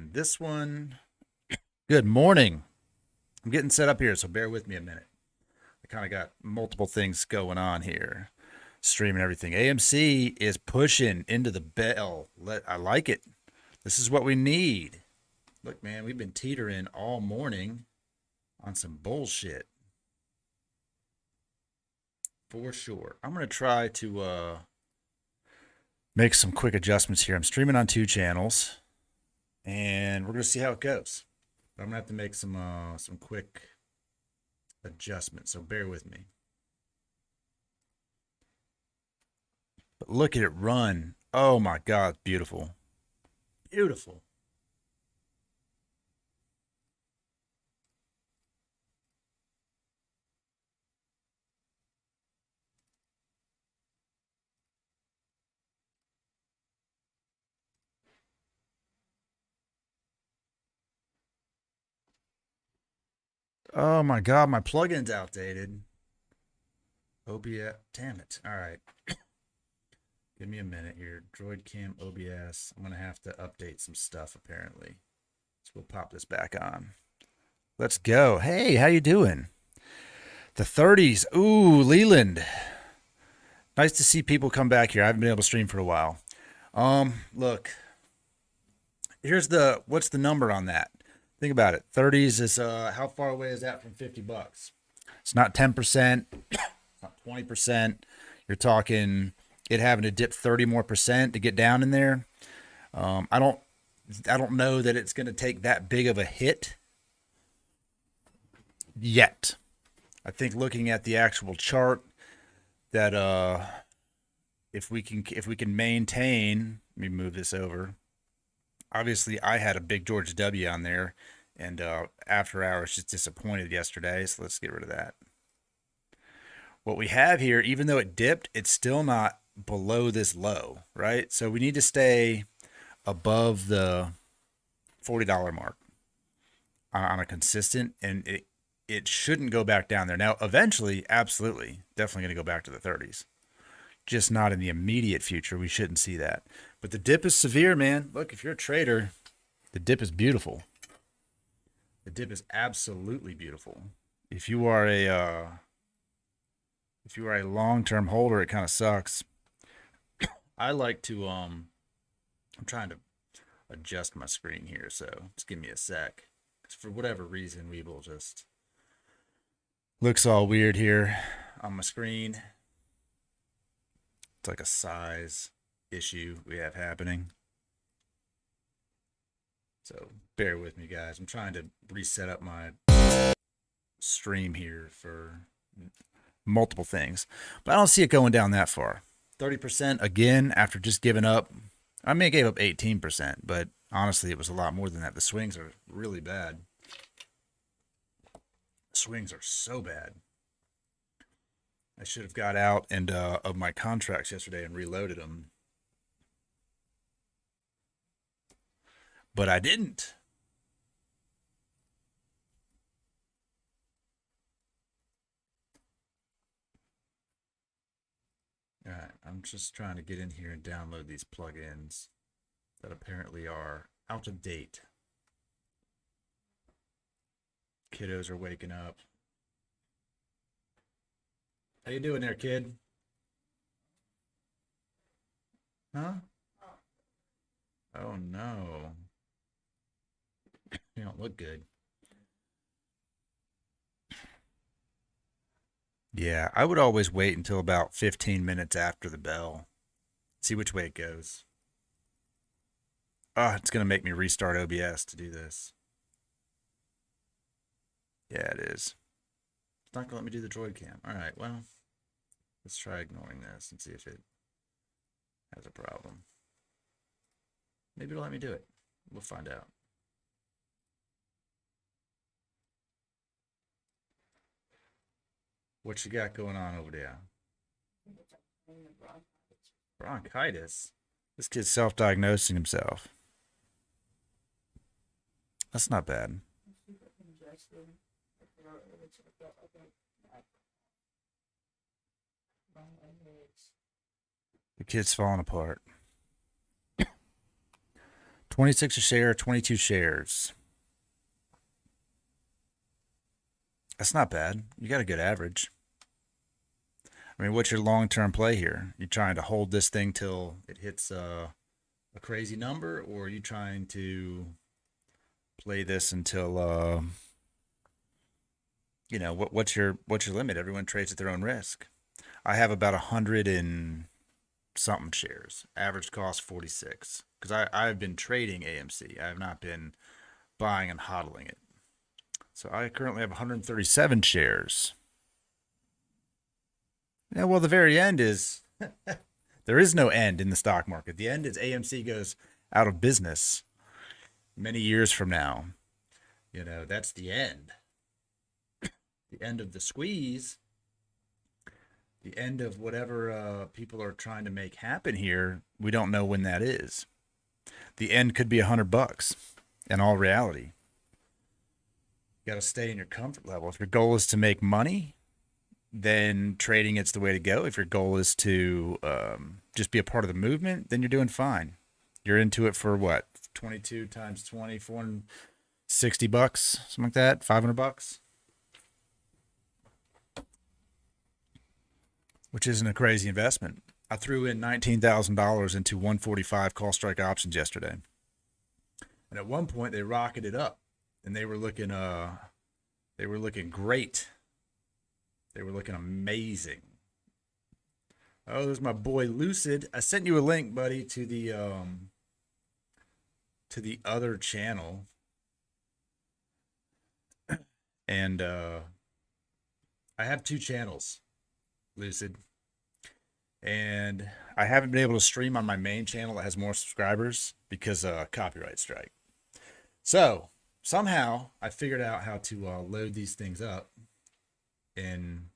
And this one, good morning. I'm getting set up here, so bear with me a minute. I kind of got multiple things going on here, streaming everything. AMC is pushing into the bell. I like it. This is what we need. Look, man, we've been teetering all morning on some bullshit. For sure. I'm going to try to make some quick adjustments here. I'm streaming on 2 channels, and we're going to see how it goes. But I'm going to have to make some quick adjustments, so bear with me. But look at it run. Oh my God, beautiful. Beautiful. Oh my God, my plugin's outdated. OBS, damn it. All right. Give me a minute here. DroidCam OBS. I'm going to have to update some stuff apparently. So we'll pop this back on. Let's go. Hey, how you doing? The 30s. Ooh, Leland. Nice to see people come back here. I haven't been able to stream for a while. Look. What's the number on that? Think about it. 30s is how far away is that from $50? It's not 10%, not 20%. You're talking it having to dip 30 more percent to get down in there. I don't know that it's going to take that big of a hit yet. I think looking at the actual chart that if we can maintain, let me move this over. Obviously, I had a big George W on there, and after hours just disappointed yesterday. So let's get rid of that. What we have here, even though it dipped, it's still not below this low, right? So we need to stay above the $40 mark on a consistent, and it shouldn't go back down there. Now, eventually, absolutely, definitely going to go back to the 30s. Just not in the immediate future. We shouldn't see that. But the dip is severe, man. Look, if you're a trader, the dip is beautiful. The dip is absolutely beautiful. If you are a long-term holder, it kind of sucks. I like to I'm trying to adjust my screen here, so just give me a sec. Because for whatever reason, Weeble just looks all weird here on my screen. It's like a size issue we have happening. So bear with me, guys. I'm trying to reset up my stream here for multiple things, but I don't see it going down that far. 30% again after just giving up. I may have gave up 18%, but honestly, it was a lot more than that. The swings are really bad. The swings are so bad. I should have got out and of my contracts yesterday and reloaded them, but I didn't. All right, I'm just trying to get in here and download these plugins that apparently are out of date. Kiddos are waking up. How you doing there, kid? Huh? Oh no. You don't look good. Yeah, I would always wait until about 15 minutes after the bell. See which way it goes. Oh, it's going to make me restart OBS to do this. Yeah, it is. It's not going to let me do the droid cam. All right, well, let's try ignoring this and see if it has a problem. Maybe it'll let me do it. We'll find out. What you got going on over there? Bronchitis? This kid's self-diagnosing himself. That's not bad. The kid's falling apart. 26 a share, 22 shares. That's not bad. You got a good average. I mean, what's your long-term play here? You trying to hold this thing till it hits a crazy number, or are you trying to play this until what's your limit? Everyone trades at their own risk. I have about 100 and something shares. Average cost 46 because I've been trading AMC. I have not been buying and hodling it. So I currently have 137 shares. Yeah, well, the very end is there is no end in the stock market. The end is AMC goes out of business many years from now. That's the end. The end of the squeeze. The end of whatever people are trying to make happen here. We don't know when that is. The end could be $100 in all reality. You got to stay in your comfort level. If your goal is to make money, then trading it's the way to go. If your goal is to just be a part of the movement, then you're doing fine. You're into it for what? 22 times 20, $460, something like that, $500, which isn't a crazy investment. I threw in $19,000 into 145 call strike options yesterday, and at one point they rocketed up, and they were looking great. They were looking amazing. Oh, there's my boy Lucid. I sent you a link, buddy, to the other channel. And I have two channels, Lucid. And I haven't been able to stream on my main channel that has more subscribers because copyright strike. So somehow I figured out how to load these things up and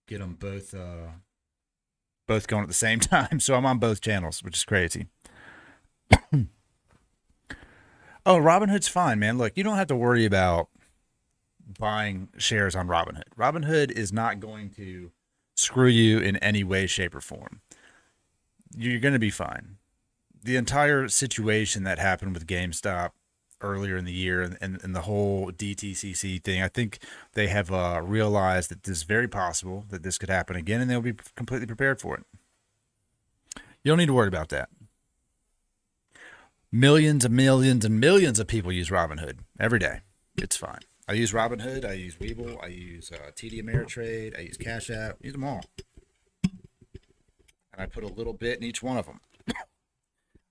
get them both going at the same time. So I'm on both channels, which is crazy. Oh, Robinhood's fine, man. Look, you don't have to worry about buying shares on Robinhood. Robinhood is not going to screw you in any way, shape, or form. You're going to be fine. The entire situation that happened with GameStop earlier in the year and the whole DTCC thing, I think they have realized that this is very possible that this could happen again, and they'll be completely prepared for it. You don't need to worry about that. Millions and millions and millions of people use Robinhood every day. It's fine. I use Robinhood. I use Webull. I use TD Ameritrade. I use Cash App. I use them all. And I put a little bit in each one of them.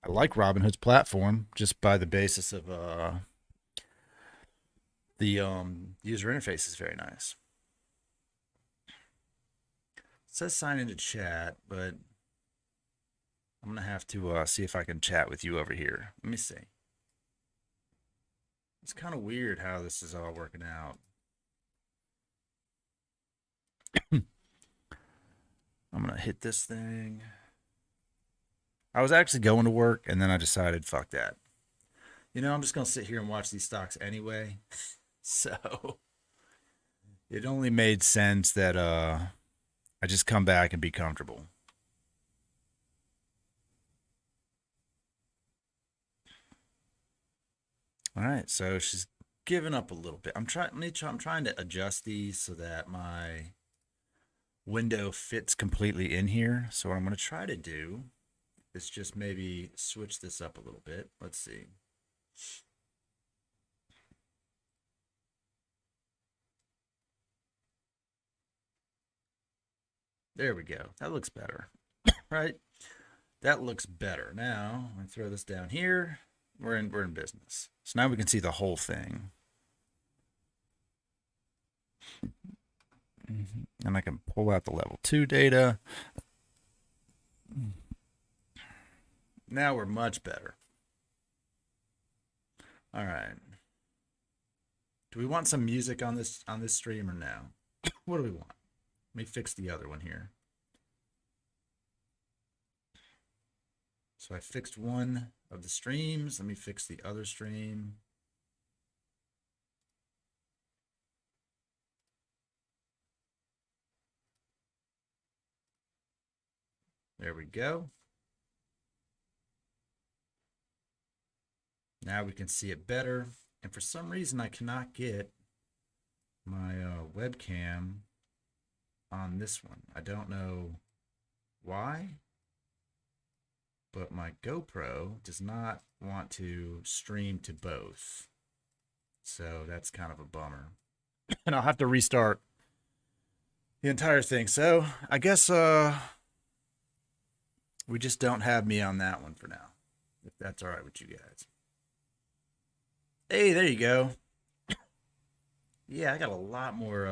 I like Robinhood's platform just by the basis of the user interface is very nice. It says sign into chat, but I'm going to have to see if I can chat with you over here. Let me see. It's kind of weird how this is all working out. I'm going to hit this thing. I was actually going to work, and then I decided, fuck that. I'm just going to sit here and watch these stocks anyway. So it only made sense that I just come back and be comfortable. All right, so she's giving up a little bit. I'm trying to adjust these so that my window fits completely in here. So what I'm going to try to do is just maybe switch this up a little bit. Let's see. There we go. That looks better, right? That looks better. Now I throw this down here. We're in business. So now we can see the whole thing. And I can pull out the level 2 data. Now we're much better. All right. Do we want some music on this stream or no? What do we want? Let me fix the other one here. So I fixed one of the streams. Let me fix the other stream. There we go. Now we can see it better. And for some reason, I cannot get my webcam on this one. I don't know why, but my GoPro does not want to stream to both. So that's kind of a bummer. And I'll have to restart the entire thing. So I guess we just don't have me on that one for now, if that's all right with you guys. Hey, there you go. Yeah, I got a lot more.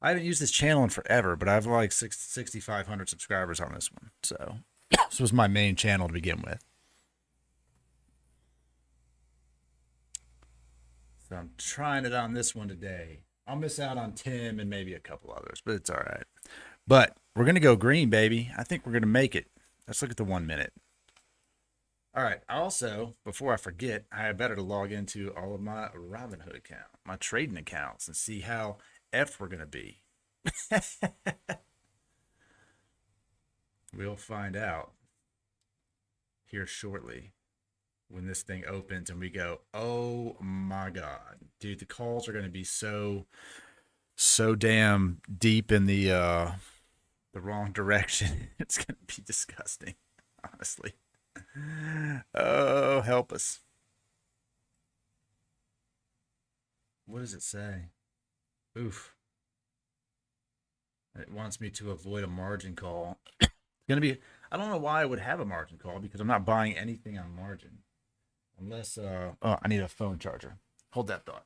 I haven't used this channel in forever, but I have like 6,500 subscribers on this one. So this was my main channel to begin with. So I'm trying it on this one today. I'll miss out on Tim and maybe a couple others, but it's all right. But we're going to go green, baby. I think we're going to make it. Let's look at the 1 minute. All right. Also, before I forget, I better to log into all of my Robinhood account, my trading accounts, and see how F we're going to be. We'll find out here shortly when this thing opens and we go, oh my God, dude, the calls are going to be so damn deep in the wrong direction. It's going to be disgusting, honestly. Oh, help us. What does it say? Oof. It wants me to avoid a margin call. It's going to be, I don't know why I would have a margin call because I'm not buying anything on margin. Unless, oh, I need a phone charger. Hold that thought.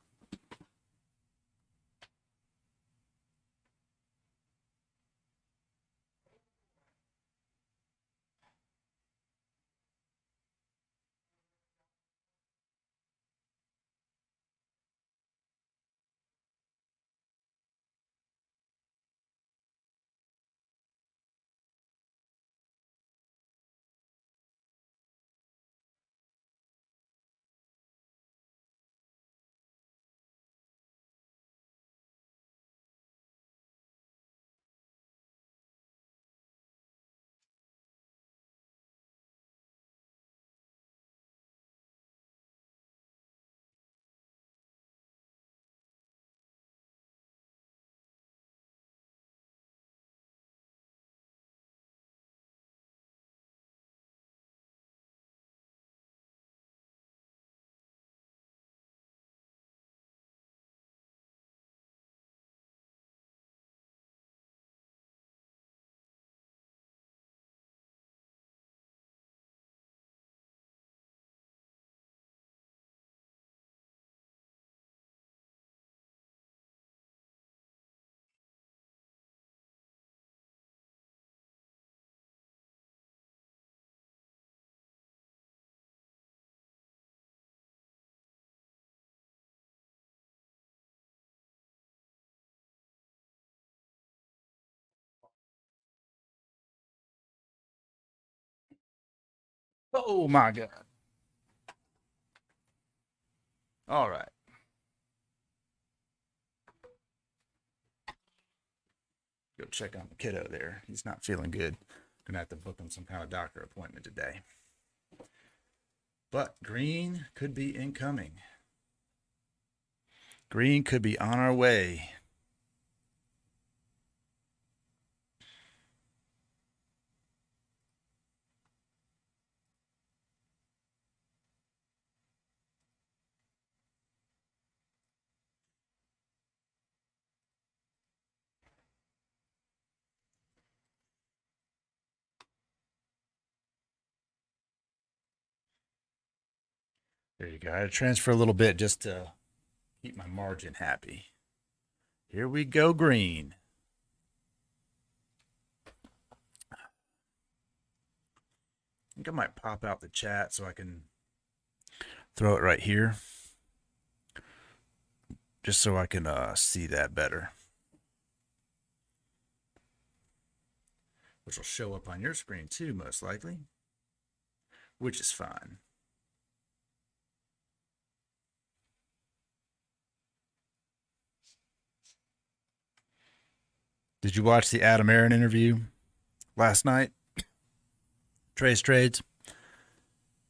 Oh my God. All right. Go check on the kiddo there. He's not feeling good. Gonna have to book him some kind of doctor appointment today. But green could be incoming. Green could be on our way. There you go. I had to transfer a little bit just to keep my margin happy. Here we go, green. I think I might pop out the chat so I can throw it right here. Just so I can see that better. Which will show up on your screen too, most likely. Which is fine. Did you watch the Adam Aaron interview last night? Trace Trades?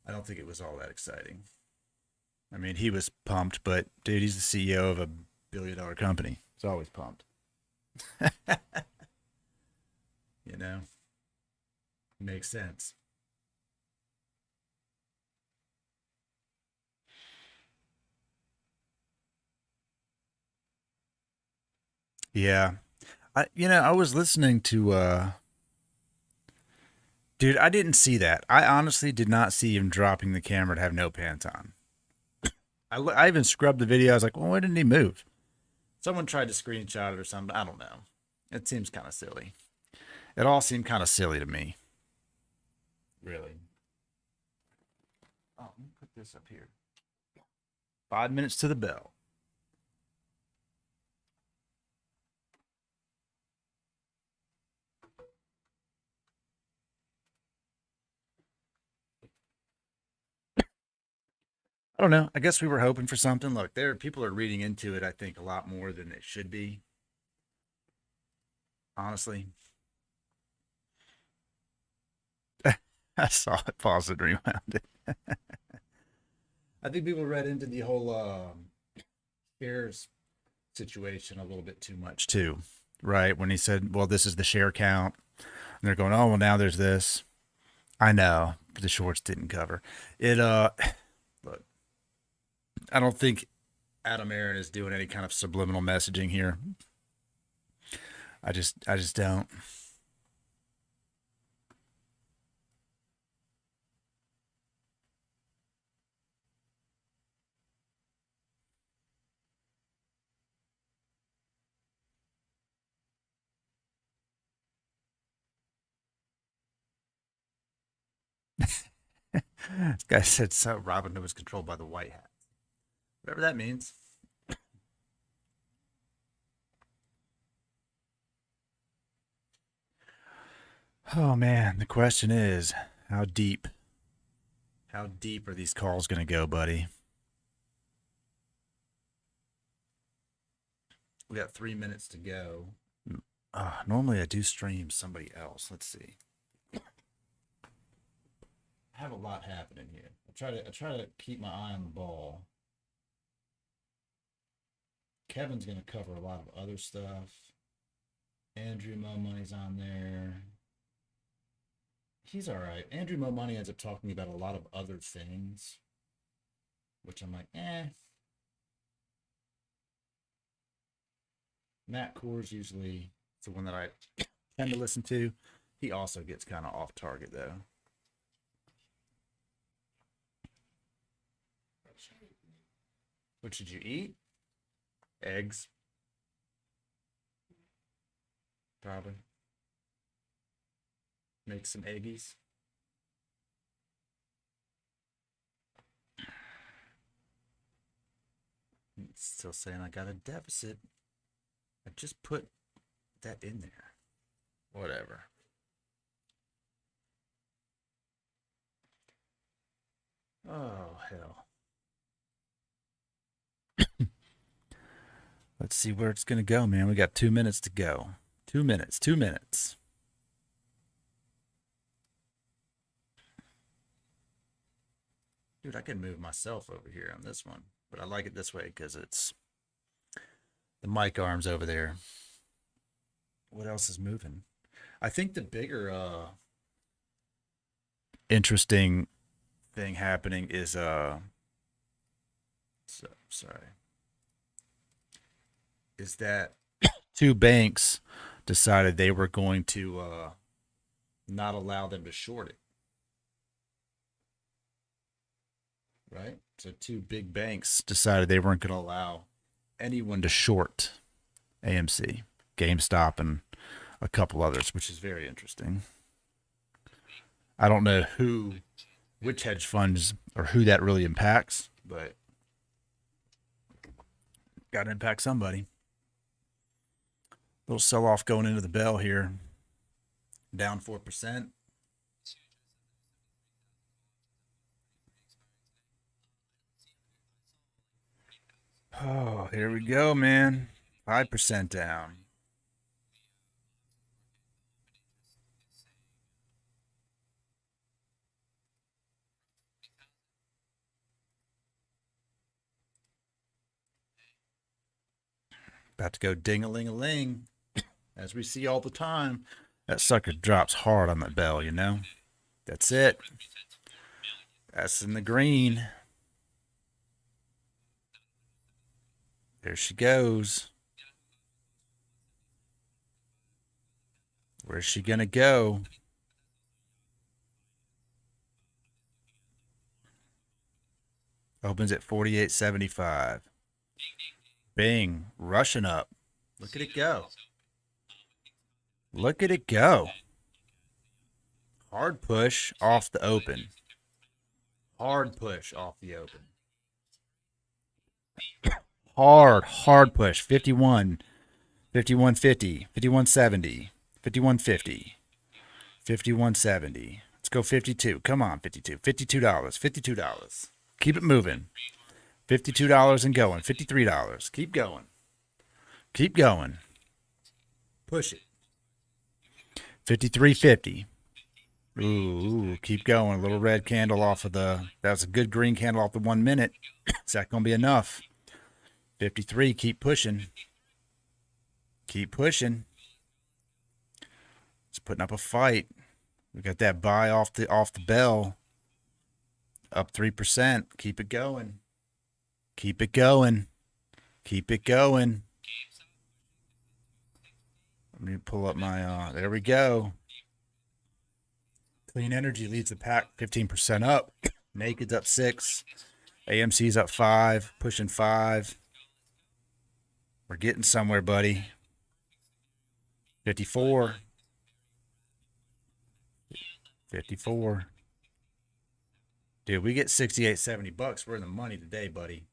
I don't think it was all that exciting. I mean, he was pumped, but dude, he's the CEO of a billion-dollar company. He's always pumped. You know, makes sense. Yeah. I was listening to dude, I didn't see that. I honestly did not see him dropping the camera to have no pants on. I even scrubbed the video. I was like, well, why didn't he move? Someone tried to screenshot it or something. I don't know. It seems kind of silly. It all seemed kind of silly to me. Really. Oh, let me put this up here. 5 minutes to the bell. I don't know. I guess we were hoping for something. Look, there people are reading into it, I think, a lot more than it should be, honestly. I saw it, paused it, rewound it. I think people read into the whole shares situation a little bit too much too, right? When he said, "Well, this is the share count," and they're going, "Oh, well, now there's this." I know the shorts didn't cover it. Look, I don't think Adam Aaron is doing any kind of subliminal messaging here. I just don't. This guy said so. Robin Hood was controlled by the White Hat, whatever that means. Oh man, the question is, how deep? How deep are these calls going to go, buddy? We got 3 minutes to go. Normally I do stream somebody else. Let's see. I have a lot happening here. I try to keep my eye on the ball. Kevin's gonna cover a lot of other stuff. Andrew Mo Money's on there. He's all right. Andrew Mo Money ends up talking about a lot of other things, which I'm like, eh. Matt Core's usually the one that I tend to listen to. He also gets kind of off target though. What should you eat? Eggs, probably. Make some eggies. It's still saying I got a deficit. I just put that in there. Whatever. Oh, hell. Let's see where it's going to go, man. We got 2 minutes to go. 2 minutes, 2 minutes. Dude, I can move myself over here on this one, but I like it this way because it's the mic arms over there. What else is moving? I think the bigger interesting thing happening is sorry, is that two banks decided they were going to not allow them to short it, right? So two big banks decided they weren't going to allow anyone to short AMC, GameStop, and a couple others, which is very interesting. I don't know which hedge funds or who that really impacts, but got to impact somebody. Little sell off going into the bell here, down 4%. Oh, here we go, man. 5% down. About to go ding-a-ling-a-ling, as we see all the time. That sucker drops hard on that bell, you know? That's it. That's in the green. There she goes. Where's she gonna go? Opens at 48.75. Bing, rushing up. Look at it go. Look at it go. Hard push off the open. Hard push off the open. Hard push. 51, 51.50, 51.70, 51.50, 51.70. Let's go 52. Come on, 52. $52. $52. Keep it moving. $52 and going. $53. Keep going. Keep going. Push it. 53.50. Ooh, keep going. A little red candle off of the. That was a good green candle off the 1 minute. Is that going to be enough? 53. Keep pushing. Keep pushing. It's putting up a fight. We got that buy off the bell. Up 3%. Keep it going. Keep it going. Keep it going. Let me pull up my. There we go. Clean Energy leads the pack, 15% up. Naked's up 6. AMC's up 5, pushing 5. We're getting somewhere, buddy. 54. 54. Dude, we get 68, $70. We're in the money today, buddy.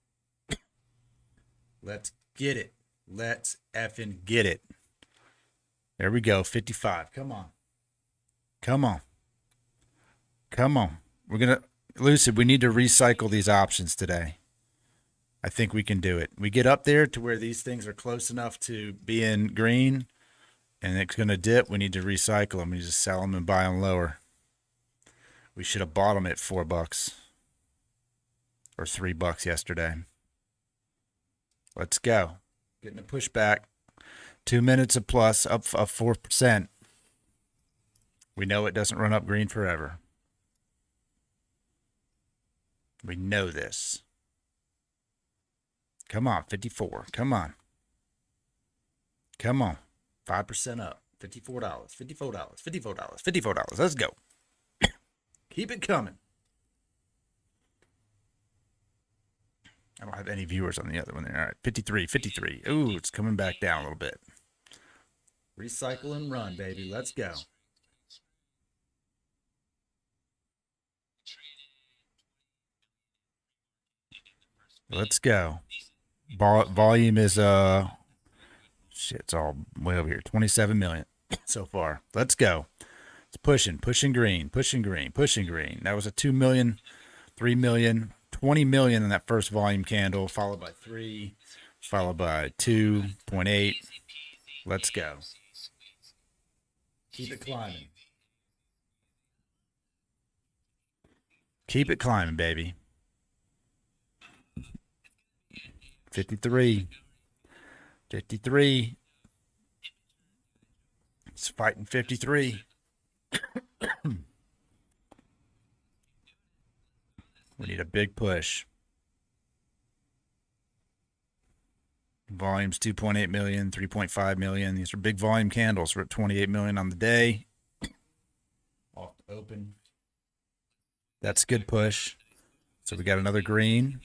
Let's get it. Let's effing get it. There we go. 55. Come on. Come on. Come on. We're going to, Lucid, we need to recycle these options today. I think we can do it. We get up there to where these things are close enough to being green and it's going to dip. We need to recycle them. We need to sell them and buy them lower. We should have bought them at $4 or $3 yesterday. Let's go. Getting a pushback. 2 minutes of plus, up 4%. We know it doesn't run up green forever. We know this. Come on, 54. Come on. Come on. 5% up. $54. $54. $54. $54. Let's go. Keep it coming. I don't have any viewers on the other one there. All right, 53, 53. Ooh, it's coming back down a little bit. Recycle and run, baby. Let's go. Let's go. Volume is shit, it's all way over here. 27 million so far. Let's go. It's pushing green, pushing green, pushing green. That was a 2 million, 3 million, 20 million in that first volume candle, followed by 3, followed by 2.8. Let's go. Keep it climbing. Keep it climbing, baby. 53. 53. It's fighting 53. We need a big push. Volume's 2.8 million, 3.5 million. These are big volume candles. We're at 28 million on the day. Off the open. That's a good push. So we got another green.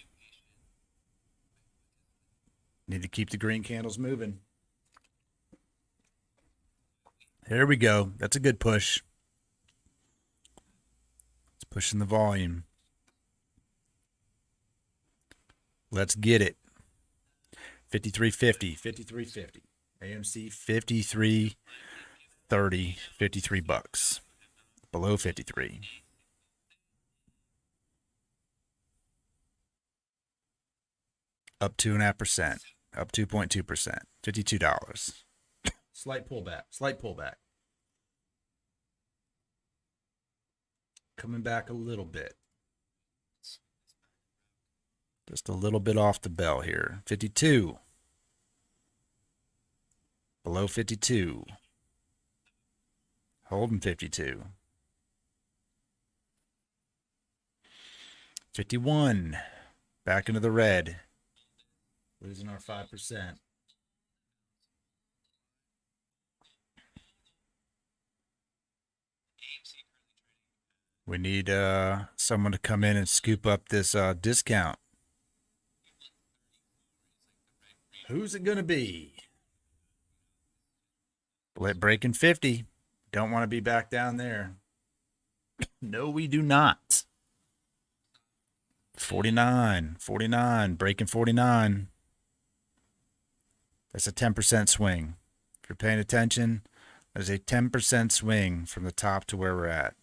Need to keep the green candles moving. There we go. That's a good push. It's pushing the volume. Let's get it. 53.50, 53.50. AMC 53.30, $53. Below 53. Up 2.5%. Up 2.2%. $52. Slight pullback. Slight pullback. Coming back a little bit. Just a little bit off the bell here. 52. Below 52. Holding 52. 51. Back into the red. Losing our 5%. We need someone to come in and scoop up this discount. Who's it going to be? Breaking 50. Don't want to be back down there. No, we do not. 49. 49. Breaking 49. That's a 10% swing. If you're paying attention, there's a 10% swing from the top to where we're at.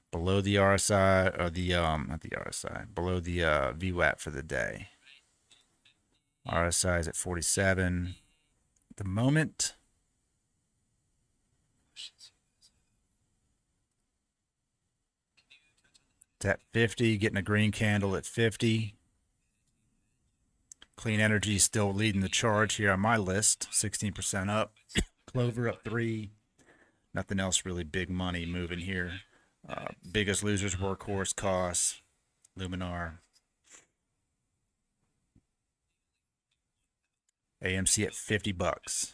Below the RSI, or the, not the RSI, below the VWAP for the day. RSI is at 47. At the moment, it's at 50, getting a green candle at 50. Clean Energy still leading the charge here on my list, 16% up. Clover up 3. Nothing else really big money moving here. Biggest losers, Workhorse, Cost, Luminar. AMC at $50.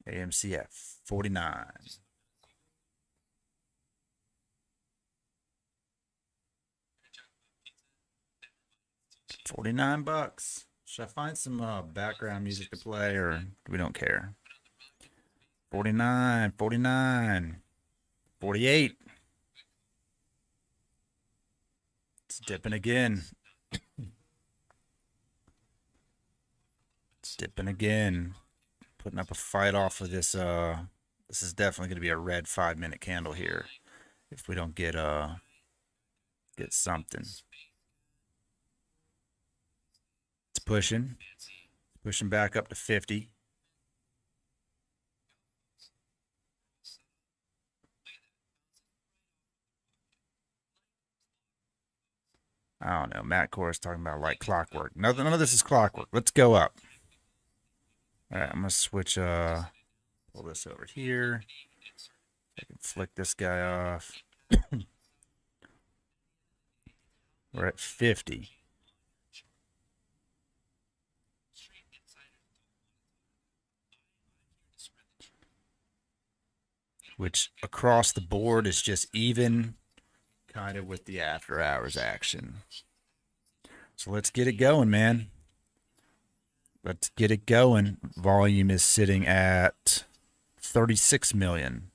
AMC at 49. $49. Should I find some background music to play, or we don't care? 49, 49, 48. It's dipping again. It's dipping again. Putting up a fight off of this. This is definitely going to be a red 5-minute candle here if we don't get something. It's pushing back up to 50. I don't know. Matt Kors talking about like clockwork. None of this is clockwork. Let's go up. All right, I'm gonna switch. Pull this over here. I can flick this guy off. We're at 50. Which across the board is just even, kind of with the after hours action. So let's get it going, man. Let's get it going. Volume is sitting at 36 million.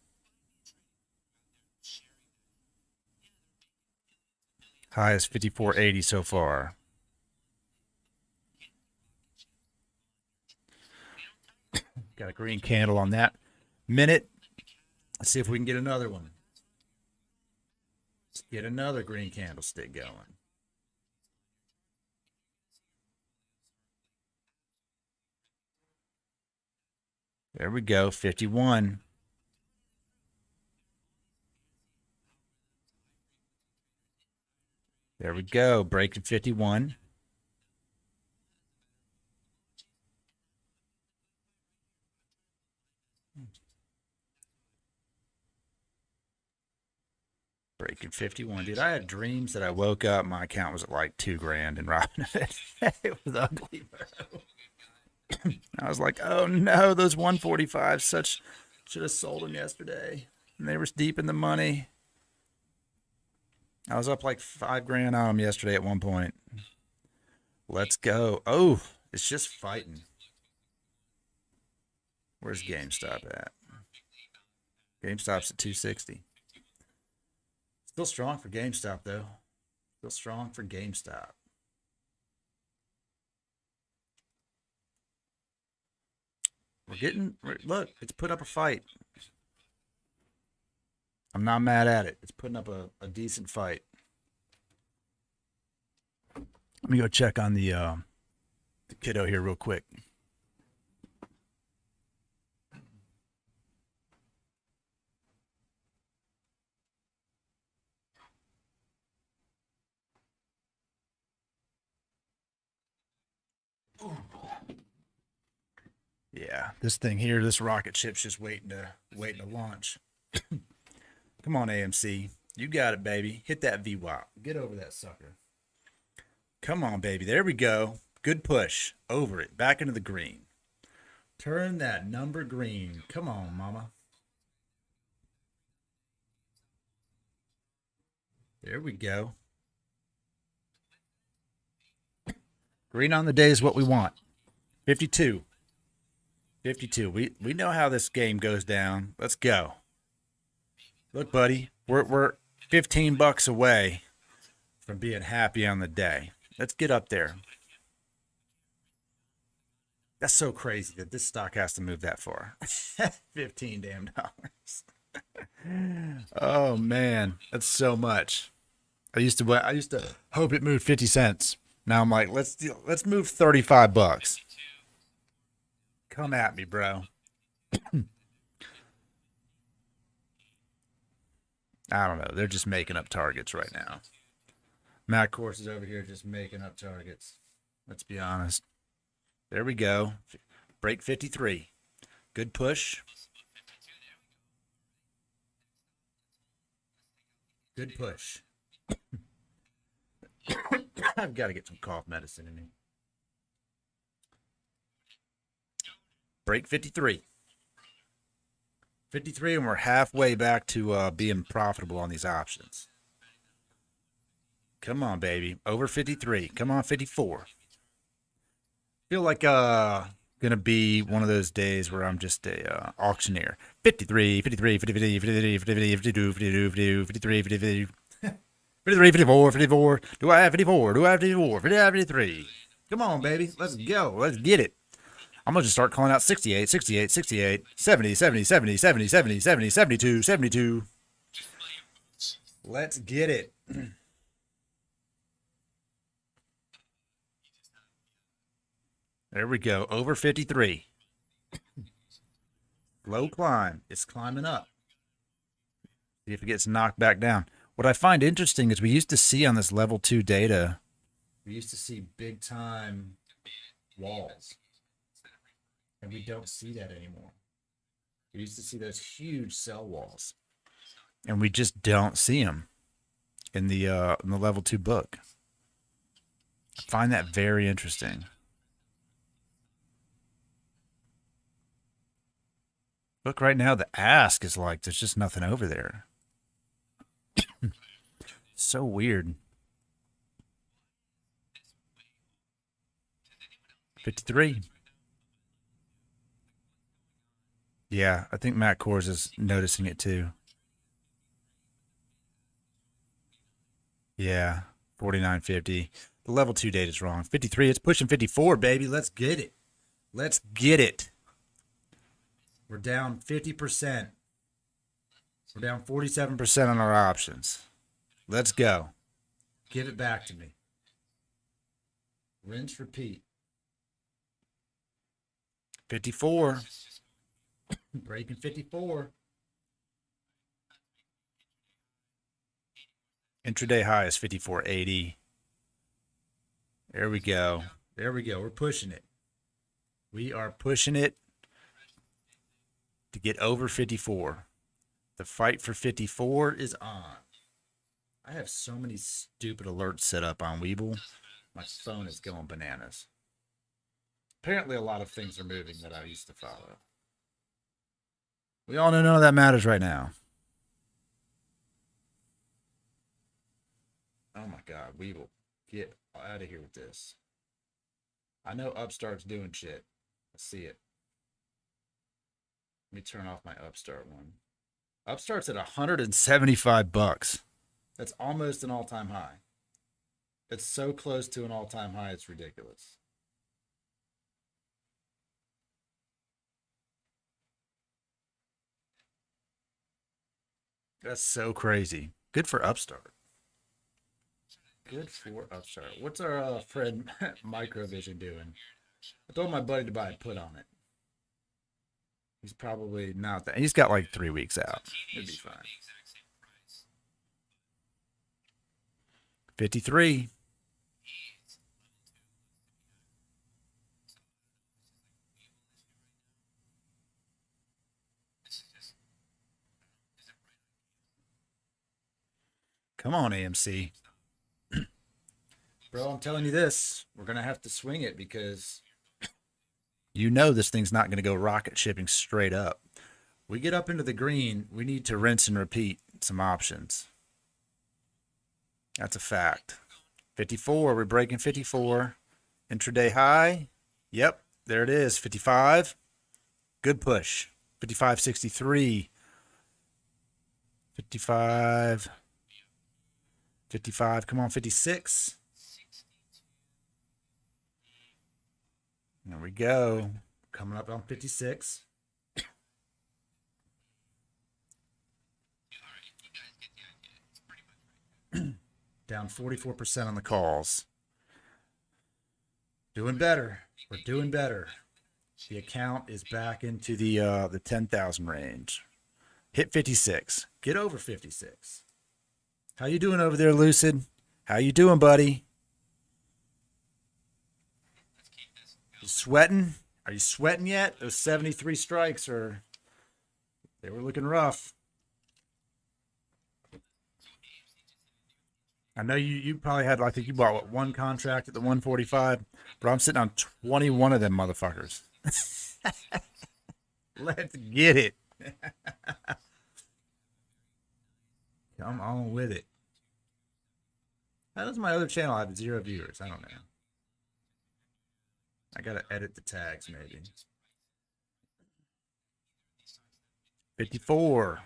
High is 54.80 so far. Got a green candle on that minute. Let's see if we can get another one. Let's get another green candlestick going. There we go, 51. There we go, breaking 51. Breaking 51. Dude, I had dreams that I woke up, my account was at like $2,000 in Robinhood. It was ugly, bro. I was like, oh no, those 145s should have sold them yesterday. And they were deep in the money. I was up like $5,000 on them yesterday at one point. Let's go. Oh, it's just fighting. Where's GameStop at? GameStop's at 260. Still strong for GameStop, though. Still strong for GameStop. Look, it's put up a fight. I'm not mad at it. It's putting up a decent fight. Let me go check on the kiddo here real quick. Yeah, this thing here, this rocket ship's just waiting to launch. Come on, AMC. You got it, baby. Hit that VWAP. Get over that sucker. Come on, baby. There we go. Good push. Over it. Back into the green. Turn that number green. Come on, mama. There we go. Green on the day is what we want. 52. 52. We know how this game goes down. Let's go. Look, buddy, we're $15 away from being happy on the day. Let's get up there. That's so crazy that this stock has to move that far. 15 damn dollars. Oh man, that's so much. I used to hope it moved 50 cents. Now I'm like, let's move $35. Come at me, bro. I don't know. They're just making up targets right now. Matt Course is over here just making up targets. Let's be honest. There we go. Break 53. Good push. Good push. I've got to get some cough medicine in me. Break 53. 53, and we're halfway back to being profitable on these options. Come on, baby. Over 53. Come on, 54. Feel like gonna be one of those days where I'm just a auctioneer. 53, 53, 53, 53, 53, 52, 52, 52, 53, 53, 53, 54, 54. Do I have 54? Do I have 54? 53. Come on, baby. Let's go. Let's get it. I'm going to just start calling out 68, 68, 68, 70, 70, 70, 70, 70, 70, 72, 72. Let's get it. There we go. Over 53. Low climb. It's climbing up. See if it gets knocked back down. What I find interesting is we used to see on this level 2 data, we used to see big time walls. And we don't see that anymore. We used to see those huge sell walls. And we just don't see them in the level 2 book. I find that very interesting. Look, right now the ask is like there's just nothing over there. So weird. 53. Yeah, I think Matt Kors is noticing it too. Yeah, 49.50. The level 2 data is wrong. 53, it's pushing 54, baby. Let's get it. Let's get it. We're down 50%. We're down 47% on our options. Let's go. Give it back to me. Rinse, repeat. 54. Breaking 54. Intraday high is 54.80. There we go. There we go. We're pushing it. We are pushing it to get over 54. The fight for 54 is on. I have so many stupid alerts set up on Webull. My phone is going bananas. Apparently, a lot of things are moving that I used to follow. We all know none of that matters right now. Oh my God, Webull, get out of here with this. I know Upstart's doing shit. I see it. Let me turn off my Upstart one. Upstart's at $175. That's almost an all-time high. It's so close to an all-time high, it's ridiculous. That's so crazy. Good for Upstart. Good for Upstart. What's our friend Microvision doing? I told my buddy to buy a put on it. He's probably not that. He's got like 3 weeks out. It'd be fine. 53. Come on, AMC. Bro, I'm telling you this. We're going to have to swing it because you know this thing's not going to go rocket shipping straight up. We get up into the green, we need to rinse and repeat some options. That's a fact. 54, we're breaking 54. Intraday high. Yep, there it is. 55. Good push. 55.63. 55. 55. Come on, 56. There we go. Coming up on 56. Down 44% on the calls. Doing better. We're doing better. The account is back into the 10,000 range. Hit 56. Get over 56. How you doing over there, Lucid? How you doing, buddy? You sweating? Are you sweating yet? Those 73 strikes they were looking rough. I know you probably had, I think you bought one contract at the 145, but I'm sitting on 21 of them motherfuckers. Let's get it. Come on with it. How does my other channel have 0 viewers? I don't know. I gotta edit the tags maybe. 54.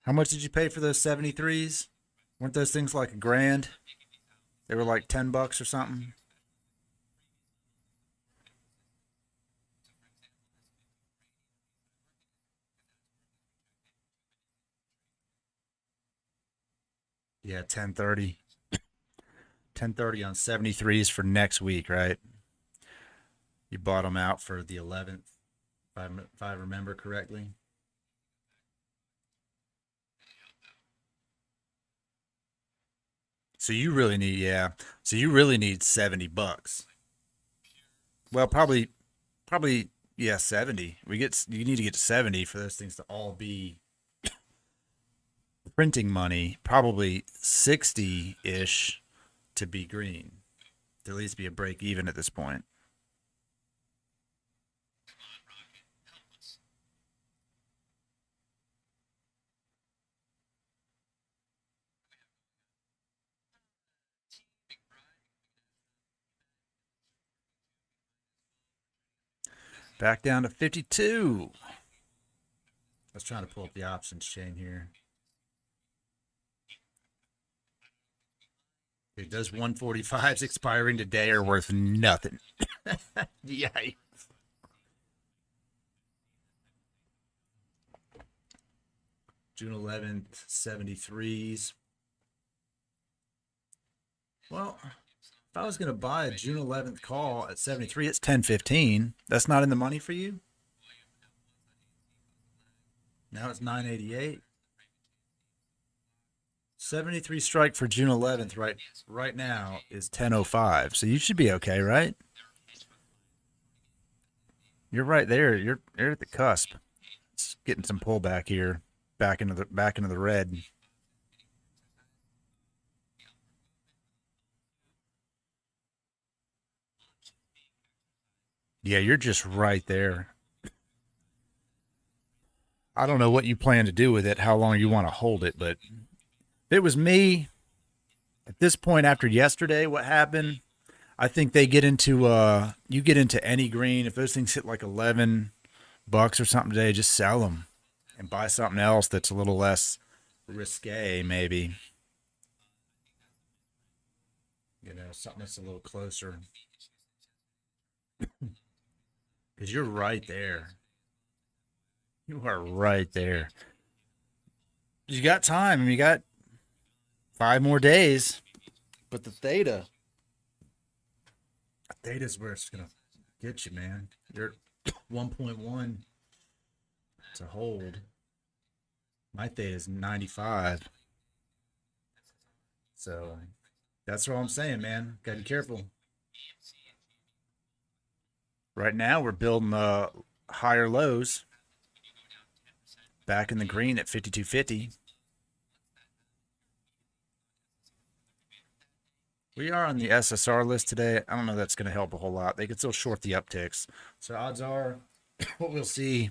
How much did you pay for those 73s? Weren't those things like $1,000? They were like $10 or something. Yeah, 1030. 1030 on 73s for next week, right? You bought them out for the 11th, if I remember correctly. So you really need, yeah. So you really need $70. Well, probably, yeah, 70. You need to get to 70 for those things to all be printing money. Probably 60-ish to be green. To at least be a break even at this point. Back down to 52. I was trying to pull up the options chain here. Dude, those 145s expiring today are worth nothing. Yikes. June 11th, 73s. Well, if I was going to buy a June 11th call at 73, it's 10.15. That's not in the money for you? Now it's 988. 73 strike for June 11th right now is 10.05. So you should be okay, right? You're right there. You're at the cusp. It's getting some pullback here, back into the red. Yeah, you're just right there. I don't know what you plan to do with it, how long you want to hold it, but if it was me, at this point after yesterday, what happened, I think they get into you get into any green. If those things hit like $11 or something today, just sell them and buy something else that's a little less risque, maybe. You know, something that's a little closer. Because you're right there. You are right there. You got time. I mean, you got 5 more days. But the theta's where it's gonna get you, man. You're 1.1 to hold. My theta is 95. So that's what I'm saying, man. Gotta be careful. Right now we're building higher lows. Back in the green at 52.50. We are on the SSR list today. I don't know if that's going to help a whole lot. They can still short the upticks. So odds are what we'll see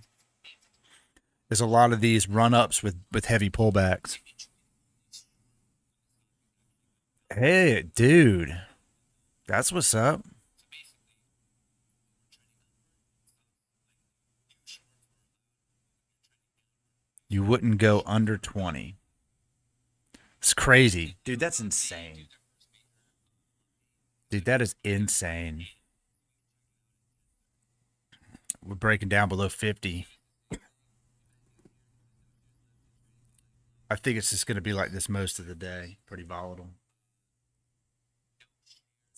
is a lot of these run-ups with heavy pullbacks. Hey, dude. That's what's up. You wouldn't go under 20. It's crazy. Dude, that's insane. Dude, that is insane. We're breaking down below 50. I think it's just going to be like this most of the day. Pretty volatile.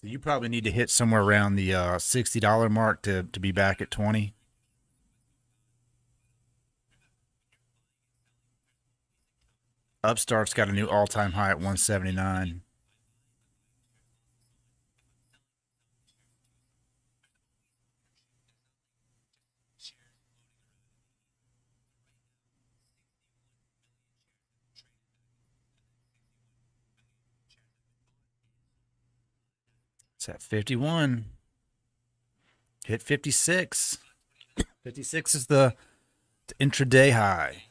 So you probably need to hit somewhere around the $60 mark to be back at 20. Upstart's got a new all-time high at 179. It's at 51. Hit 56. 56 is the intraday high.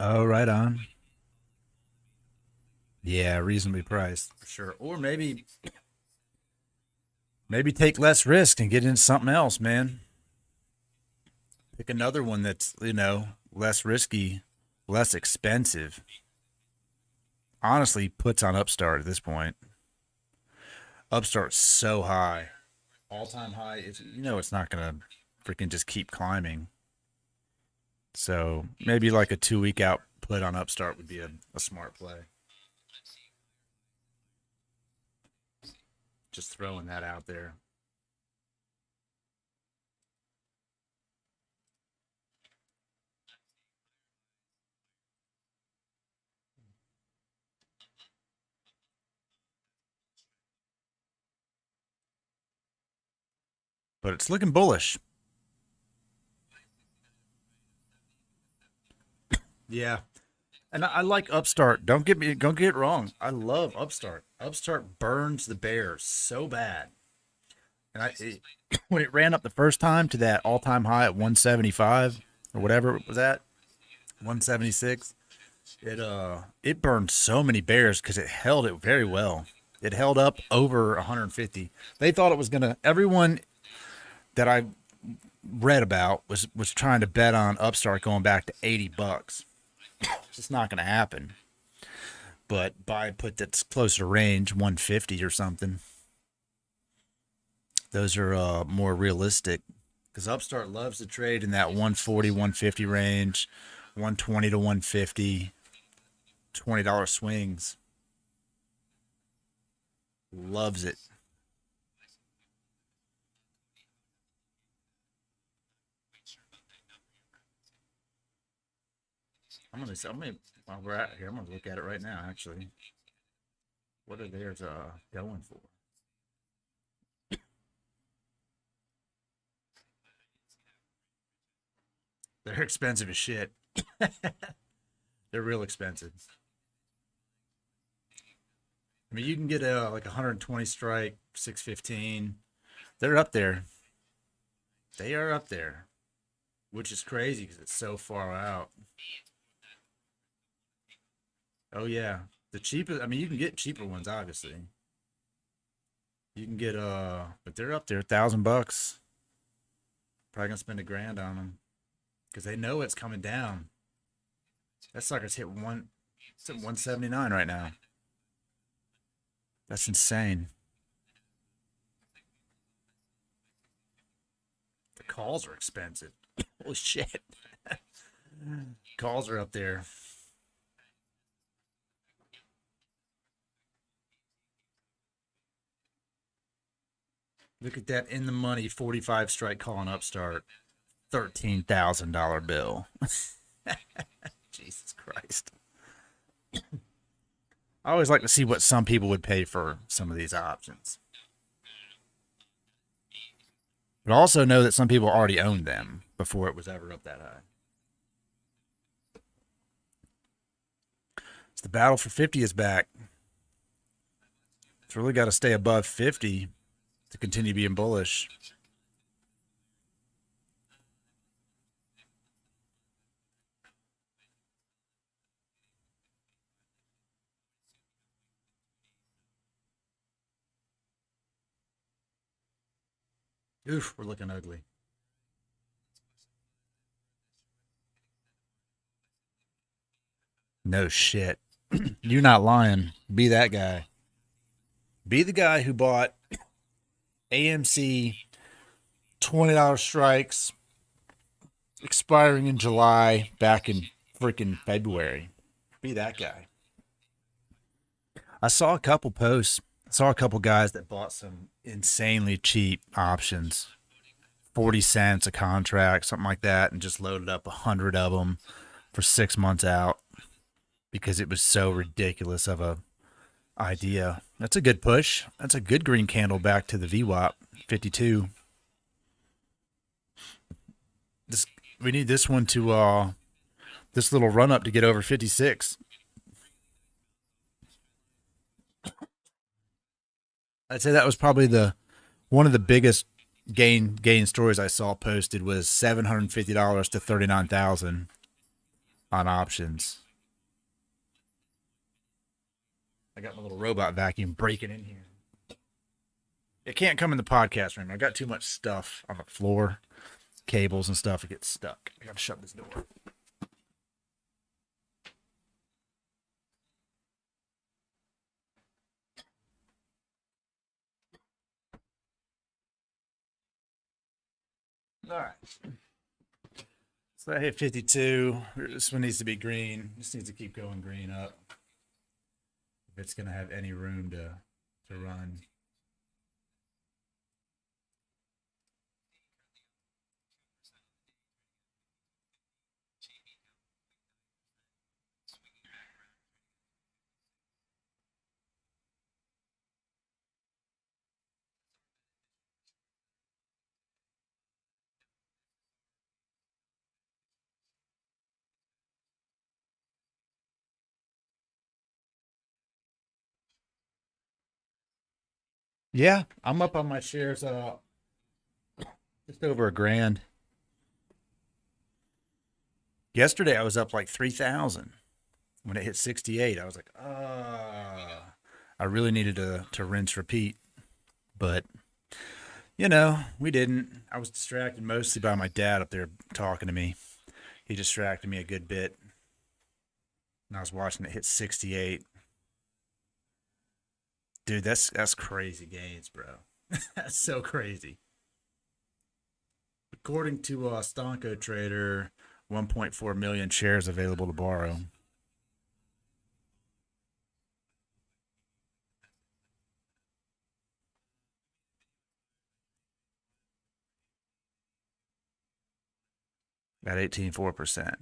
Oh, right on. Yeah, reasonably priced for sure. Or maybe take less risk and get into something else, man. Pick another one that's, less risky, less expensive. Honestly, puts on Upstart at this point. Upstart's so high. All-time high. It's not going to freaking just keep climbing. So maybe like a 2 week out put on Upstart would be a smart play. Just throwing that out there. But it's looking bullish. Yeah. And I like Upstart. Don't get it wrong. I love Upstart. Upstart burns the bears so bad. And when it ran up the first time to that all-time high at 175 or whatever it was at, 176, it burned so many bears because it held it very well. It held up over 150. They thought it was gonna. Everyone that I read about was trying to bet on Upstart going back to $80. It's just not gonna happen. But buy put that's closer to range, 150 or something. Those are more realistic because Upstart loves to trade in that 140, 150 range, 120 to 150, $20 swings. Loves it. While we're at here, I'm gonna look at it right now. Actually, what are theirs going for? They're expensive as shit. They're real expensive. I mean, you can get a like 120 strike, 615. They're up there. They are up there, which is crazy because it's so far out. Oh yeah, the cheapest. I mean, you can get cheaper ones, obviously. You can get but they're up there, $1,000. Probably gonna spend $1,000 on them because they know it's coming down. That sucker's hit it's at 179 right now. That's insane. The calls are expensive. Holy shit. Calls are up there. Look at that in the money 45 strike call on Upstart. $13,000 bill. Jesus Christ. I always like to see what some people would pay for some of these options. But also know that some people already owned them before it was ever up that high. So the battle for 50 is back. It's really got to stay above 50 to continue being bullish. Oof, we're looking ugly. No shit. You're not lying. Be that guy. Be the guy who bought AMC $20 strikes expiring in July back in freaking February. Be that guy. I saw a couple posts. I saw a couple guys that bought some insanely cheap options, 40 cents a contract, something like that, and just loaded up 100 of them for 6 months out because it was so ridiculous of a idea. That's a good push. That's a good green candle back to the VWAP 52. This we need this one to this little run up to get over 56. I'd say that was probably the one of the biggest gain stories I saw posted was $750 to 39,000 on options. I got my little robot vacuum breaking in here. It can't come in the podcast room. I got too much stuff on the floor, cables and stuff. It gets stuck. I gotta shut this door. All right. So I hit 52. This one needs to be green. This needs to keep going green up if it's gonna have any room to run. Yeah, I'm up on my shares just over a grand. Yesterday I was up like 3,000 when it hit 68. I was like, ah, I really needed to rinse repeat, but we didn't. I was distracted mostly by my dad up there talking to me. He distracted me a good bit, and I was watching it hit 68. Dude, that's crazy gains, bro. That's so crazy. According to Stonko Trader, 1.4 million shares available to borrow. At 18.4%.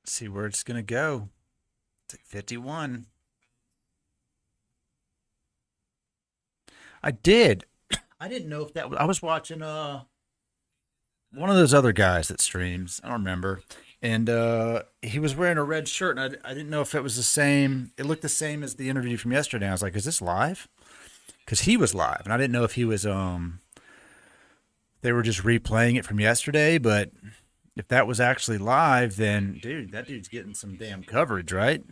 See where it's gonna go. It's at 51. I did. I didn't know if that was. I was watching one of those other guys that streams. I don't remember. And he was wearing a red shirt, and I didn't know if it was the same. It looked the same as the interview from yesterday. I was like, "Is this live?" Because he was live, and I didn't know if he was. They were just replaying it from yesterday, but if that was actually live, then dude, that dude's getting some damn coverage, right?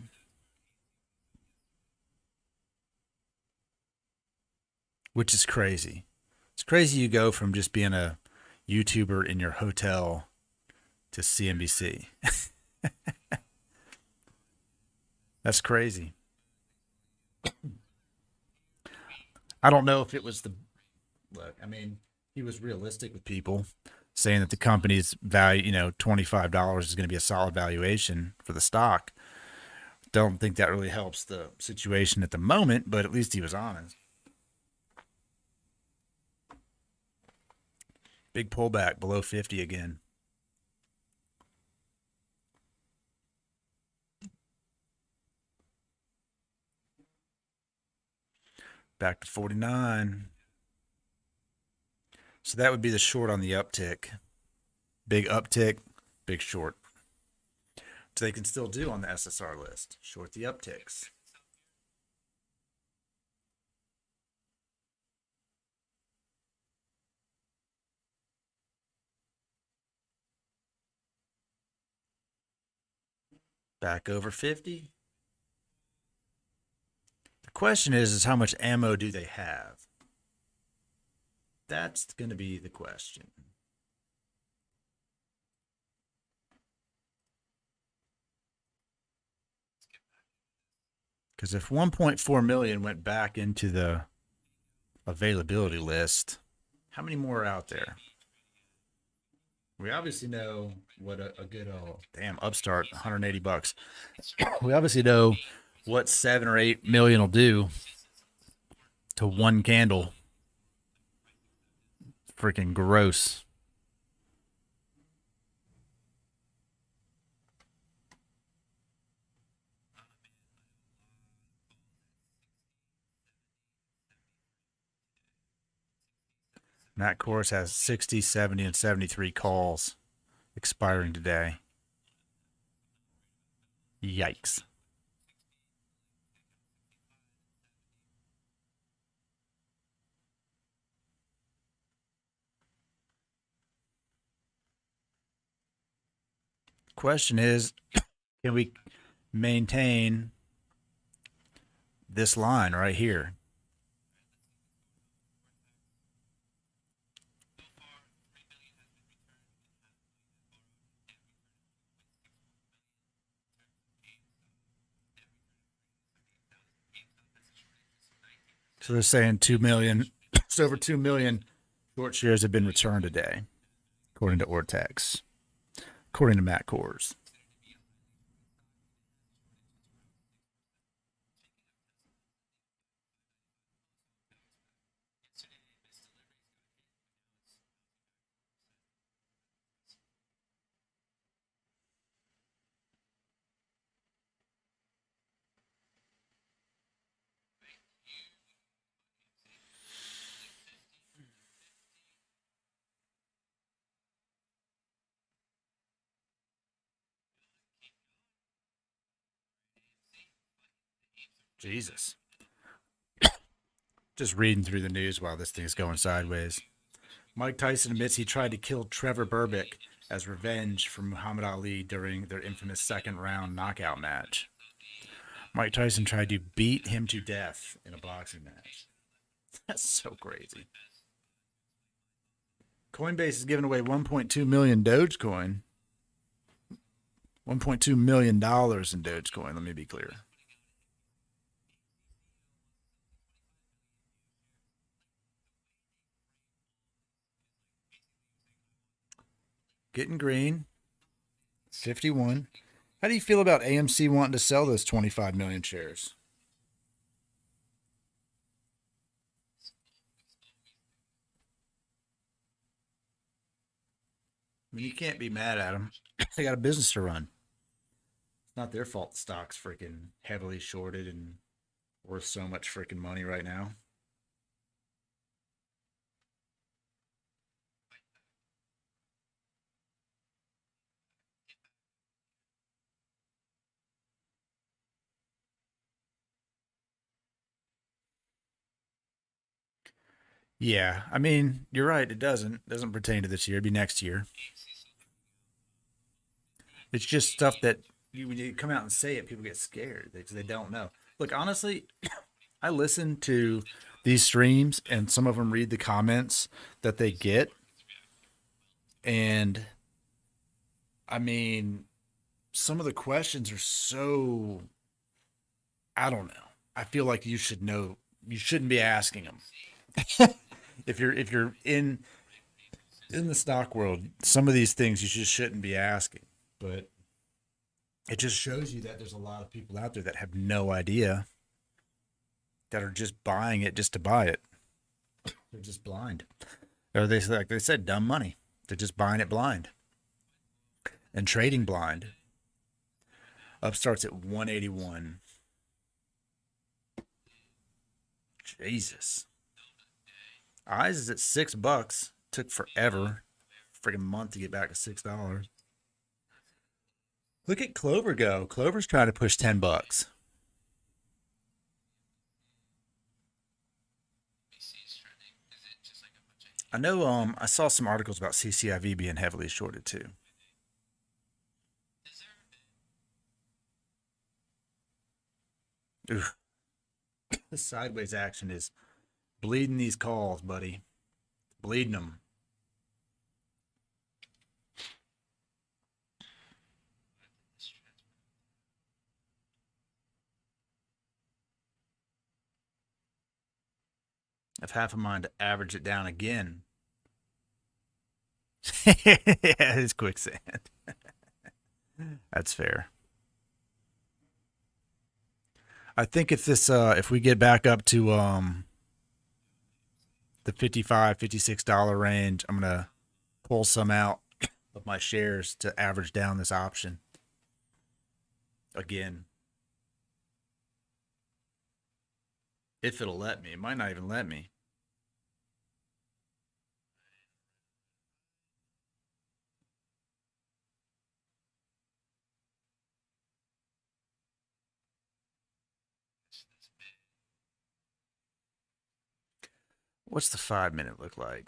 Which is crazy. It's crazy you go from just being a YouTuber in your hotel to CNBC. That's crazy. I don't know if it was the look. I mean, he was realistic with people, saying that the company's value, $25 is going to be a solid valuation for the stock. Don't think that really helps the situation at the moment, but at least he was honest. Big pullback below 50 again. Back to 49. So that would be the short on the uptick. Big uptick, big short. So they can still do on the SSR list. Short the upticks. Back over 50. The question is how much ammo do they have? That's going to be the question. Because if 1.4 million went back into the availability list, how many more are out there? We obviously know what a good damn upstart, $180. We obviously know what 7 or 8 million will do to one candle. Freaking gross. That course has 60, 70, and 73 calls expiring today. Yikes. Question is, can we maintain this line right here? So they're saying 2 million, it's over 2 million short shares have been returned today, according to Ortex, according to Matt Kors. Jesus. Just reading through the news while this thing's going sideways. Mike Tyson admits he tried to kill Trevor Berbick as revenge for Muhammad Ali during their infamous second round knockout match. Mike Tyson tried to beat him to death in a boxing match. That's so crazy. Coinbase is giving away 1.2 million Dogecoin. $1.2 million in Dogecoin, let me be clear. Getting green. 51. How do you feel about AMC wanting to sell those 25 million shares? I mean, you can't be mad at them. They got a business to run. It's not their fault the stock's freaking heavily shorted and worth so much freaking money right now. Yeah, I mean, you're right. It doesn't pertain to this year. It'd be next year. It's just stuff that when you come out and say it, people get scared because they don't know. Look, honestly, I listen to these streams and some of them read the comments that they get. And I mean, some of the questions are so, I don't know. I feel like you should know, you shouldn't be asking them. If you're in the stock world, some of these things you just shouldn't be asking. But it just shows you that there's a lot of people out there that have no idea, that are just buying it just to buy it. They're just blind. Or they like they said, dumb money. They're just buying it blind and trading blind. Upstart's at 181. Jesus. Eyes is at $6. Took forever. Freaking month to get back to $6. Look at Clover go. Clover's trying to push $10. I know I saw some articles about CCIV being heavily shorted too. Ooh, the sideways action is bleeding these calls, buddy. Bleeding them. I've half a mind to average it down again. Yeah, it's quicksand. That's fair. I think if we get back up to the 55, $56 range, I'm gonna pull some out of my shares to average down this option again. If it'll let me. It might not even let me. What's the 5 minute look like?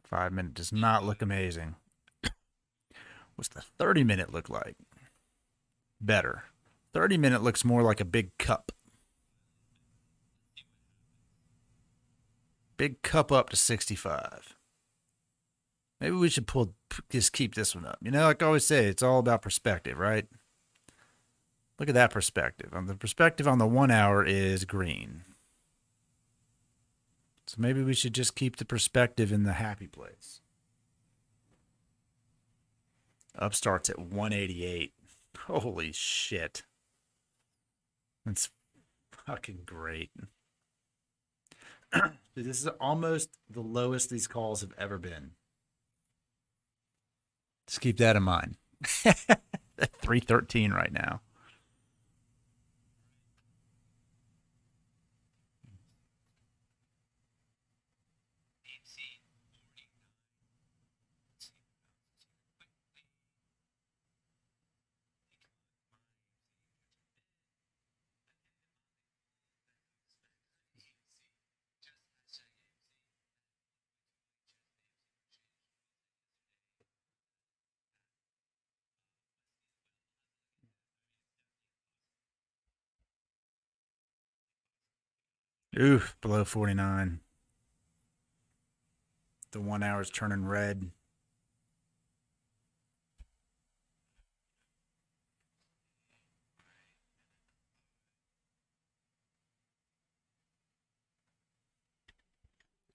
5 minute does not look amazing. What's the 30 minute look like? Better. 30 minute looks more like a big cup. Big cup up to 65. Maybe we should just keep this one up. You know, like I always say, it's all about perspective, right? Look at that perspective. On the perspective on the 1 hour is green. So maybe we should just keep the perspective in the happy place. Upstart's at 188. Holy shit. That's fucking great. This is almost the lowest these calls have ever been. Just keep that in mind. 313 right now. Oof, below 49. The 1 hour's turning red.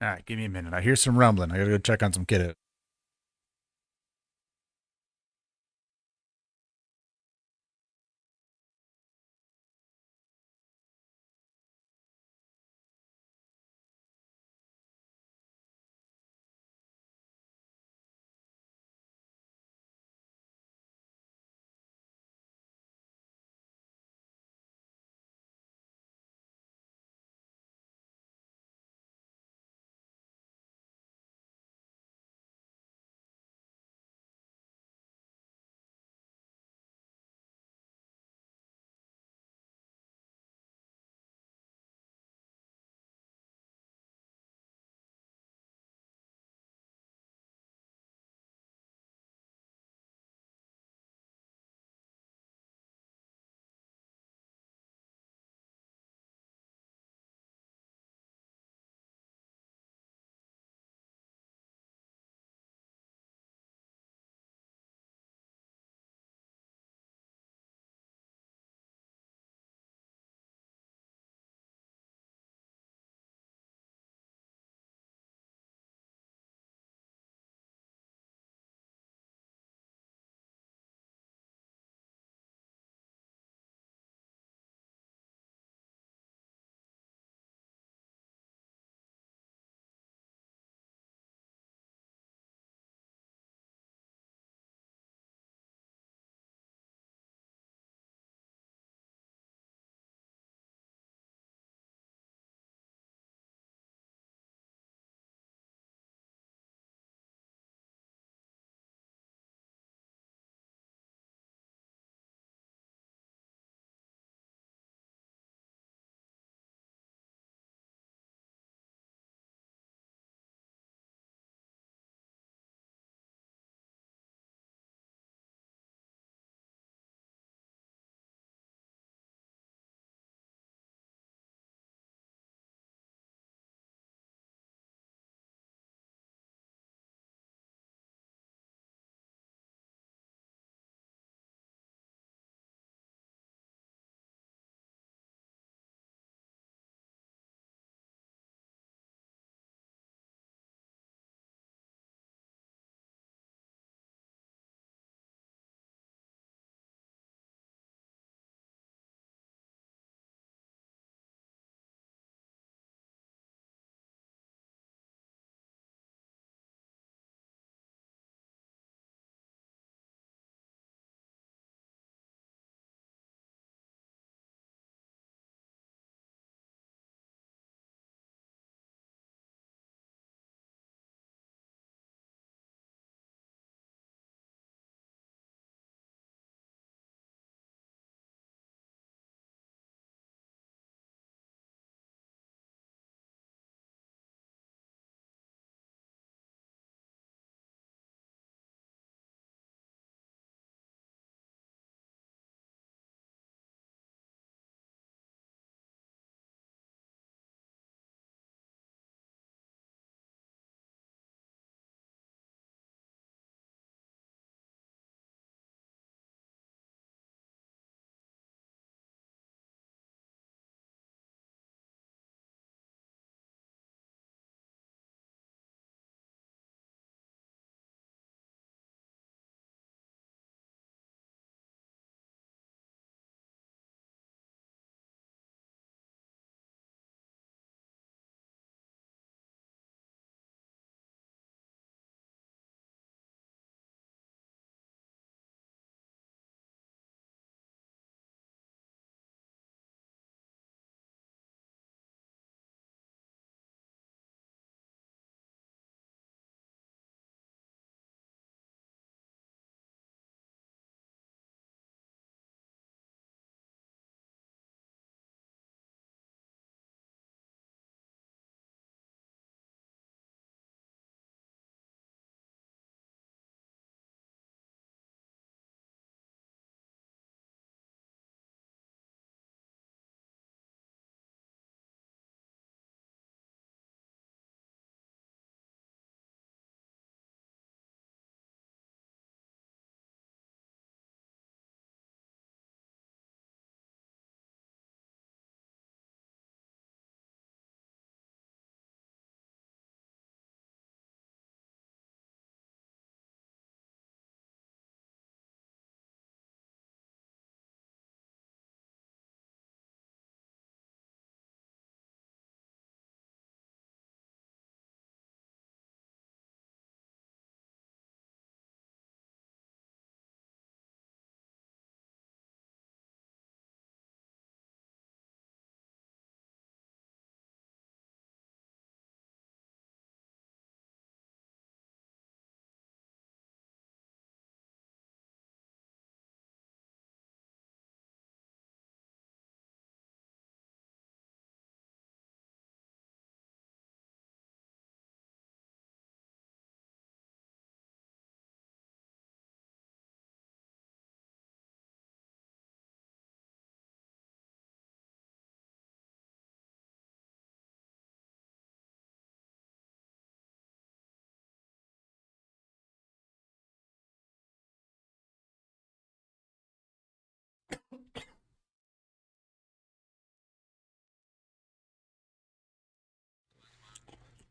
All right, give me a minute. I hear some rumbling. I gotta go check on some kiddos.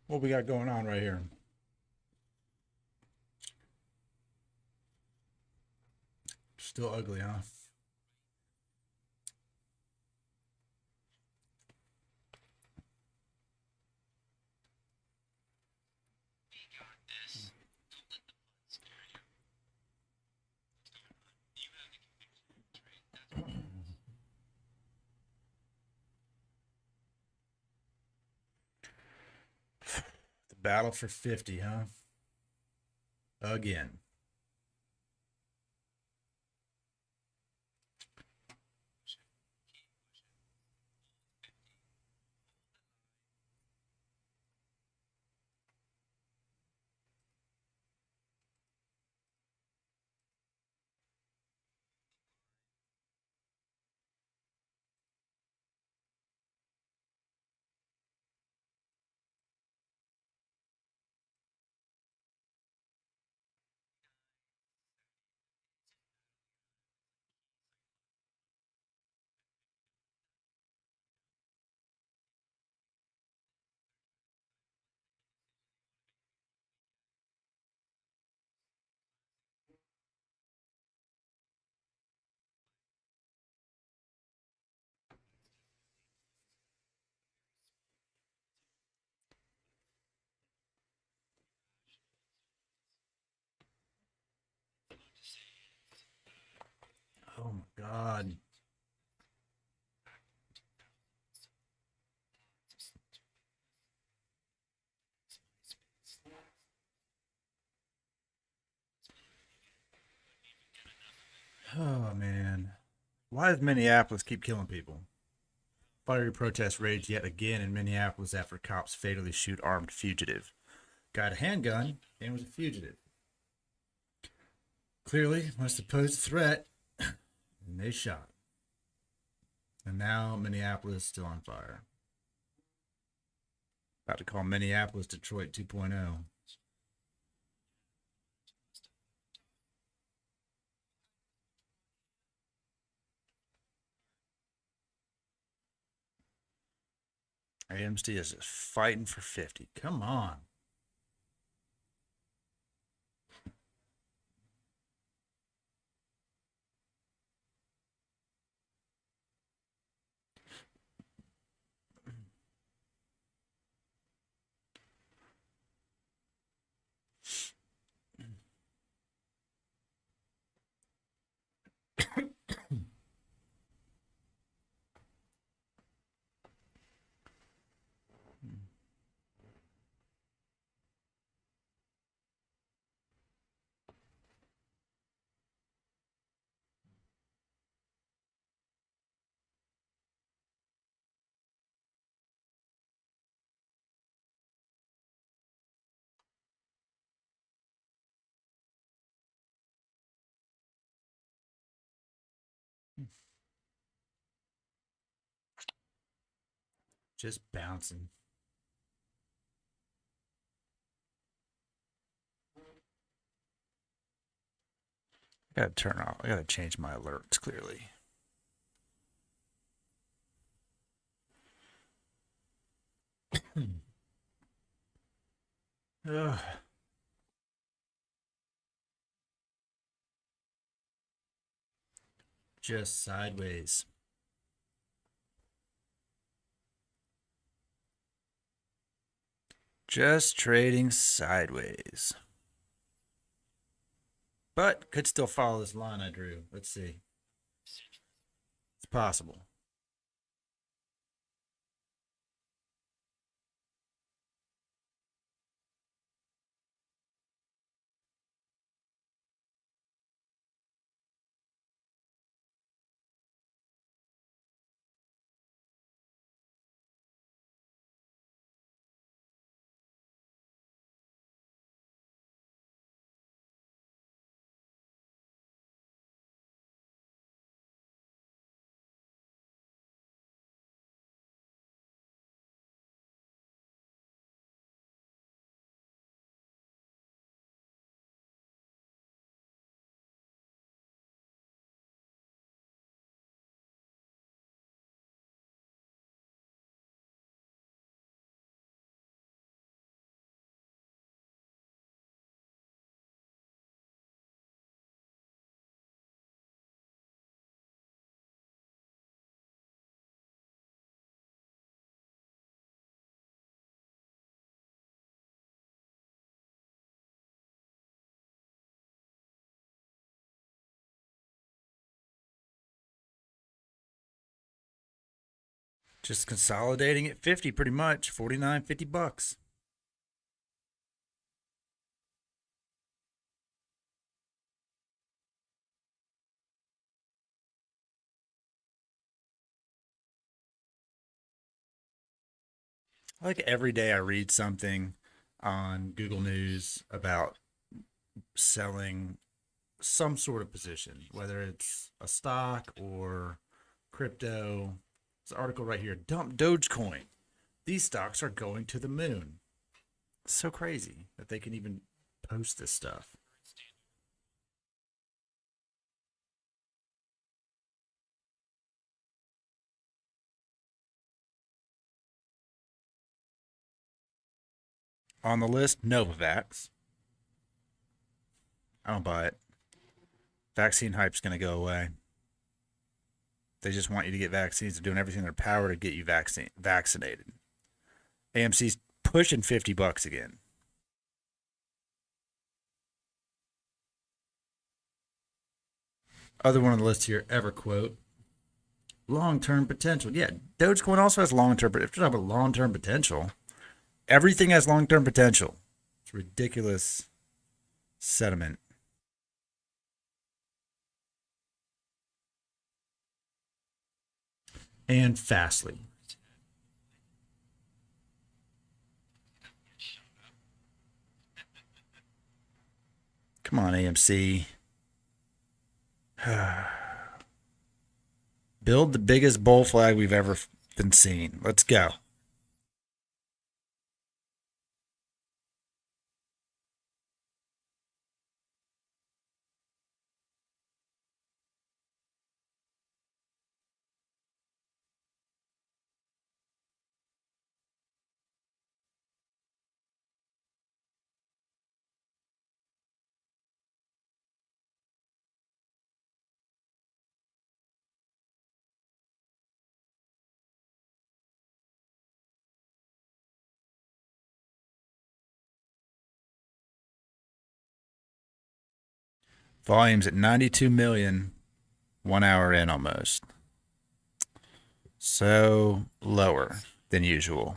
What we got going on right here? Still ugly, huh? The battle for 50, huh? Again. Oh my God. Oh man. Why does Minneapolis keep killing people? Fiery protest raged yet again in Minneapolis after cops fatally shoot armed fugitive. Got a handgun and was a fugitive. Clearly, must have posed a threat, and they shot. And now Minneapolis is still on fire. About to call Minneapolis Detroit 2.0. AMC is just fighting for 50. Come on. Just bouncing. I gotta turn off. I gotta change my alerts clearly. Ugh. Just sideways. Just trading sideways. But could still follow this line I drew. Let's see. It's possible. Just consolidating at 50 pretty much, 49, $50. Like every day I read something on Google News about selling some sort of position, whether it's a stock or crypto. This article right here, dump Dogecoin. These stocks are going to the moon. It's so crazy that they can even post this stuff. On the list, Novavax. I don't buy it. Vaccine hype's going to go away. They just want you to get vaccines. They're doing everything in their power to get you vaccinated. AMC's pushing $50 again. Other one on the list here, EverQuote. Long-term potential. Yeah, Dogecoin also has long-term. If you're talking about long-term potential, everything has long-term potential. It's ridiculous sentiment. And Fastly. Come on, AMC. Build the biggest bull flag we've ever been seen. Let's go. Volumes at 92 million, 1 hour in almost. So lower than usual.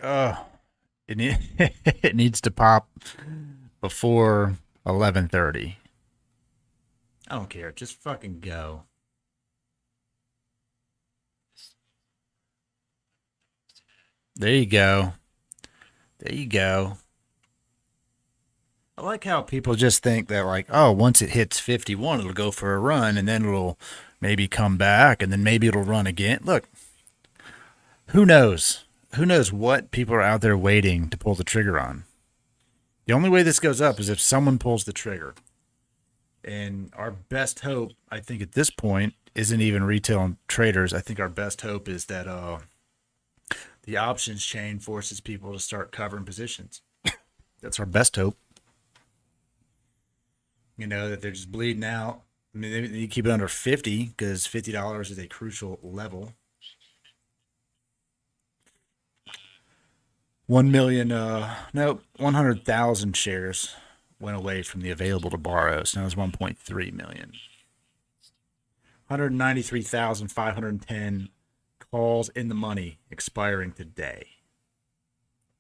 Oh, it needs to pop before 11:30. I don't care. Just fucking go. There you go. There you go. I like how people just think that, like, oh, once it hits 51, it'll go for a run and then it'll maybe come back and then maybe it'll run again. Look, who knows? Who knows what people are out there waiting to pull the trigger on? The only way this goes up is if someone pulls the trigger. And our best hope, I think, at this point, isn't even retail traders. I think our best hope is that the options chain forces people to start covering positions. That's our best hope. You know, that they're just bleeding out. I mean, they keep it under 50 because $50 is a crucial level. 1 million, nope, 100,000 shares went away from the available to borrow. So now it's 1.3 million. 193,510 calls in the money expiring today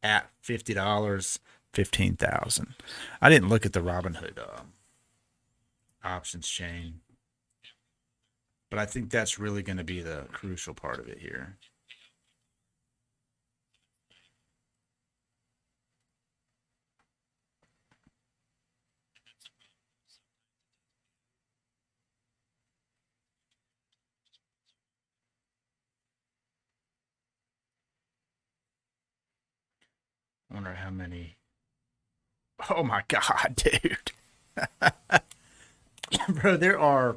at $50, 15,000. I didn't look at the Robinhood options chain, but I think that's really going to be the crucial part of it here. I wonder how many Oh my God, dude. Bro, there are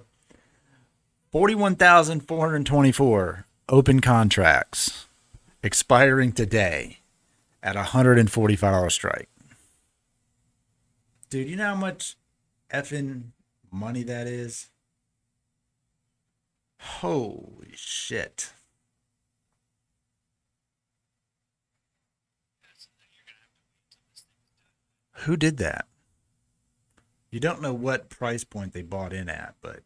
41,424 open contracts expiring today at $145 strike. Dude, you know how much effing money that is? Holy shit. Who did that? You don't know what price point they bought in at, but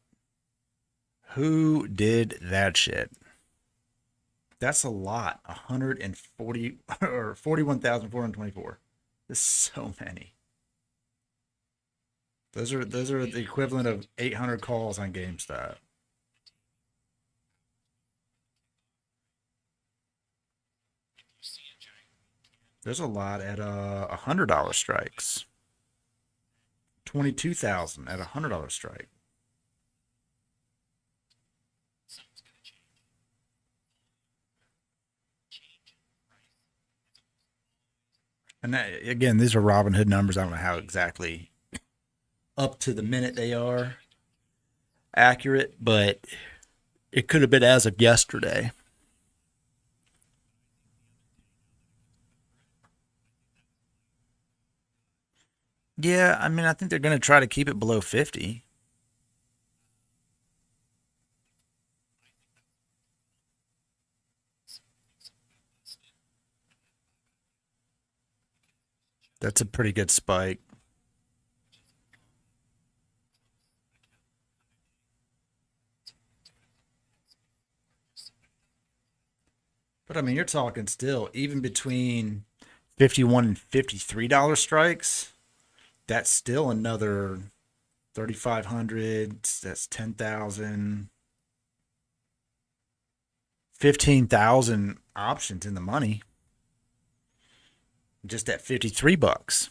who did that shit? That's a lot. 140 or 41,424. There's so many. Those are the equivalent of 800 calls on GameStop. There's a lot at $100 strikes. 22,000 at $100 strike. And that, again, these are Robinhood numbers. I don't know how exactly up to the minute they are accurate, but it could have been as of yesterday. Yeah, I mean, I think they're going to try to keep it below 50. That's a pretty good spike. But I mean, you're talking still, even between 51 and $53 strikes, that's still another 3,500. That's 10,000, 15,000 options in the money just at 53 bucks.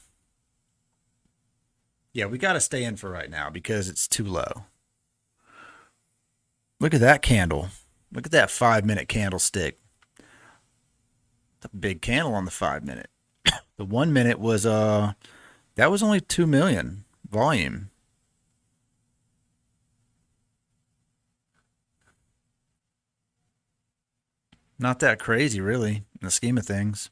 Yeah, we got to stay in for right now because it's too low. Look at that candle. Look at that 5 minute candlestick. It's a big candle on the 5 minute. The 1 minute was that was only 2 million volume. Not that crazy, really, in the scheme of things.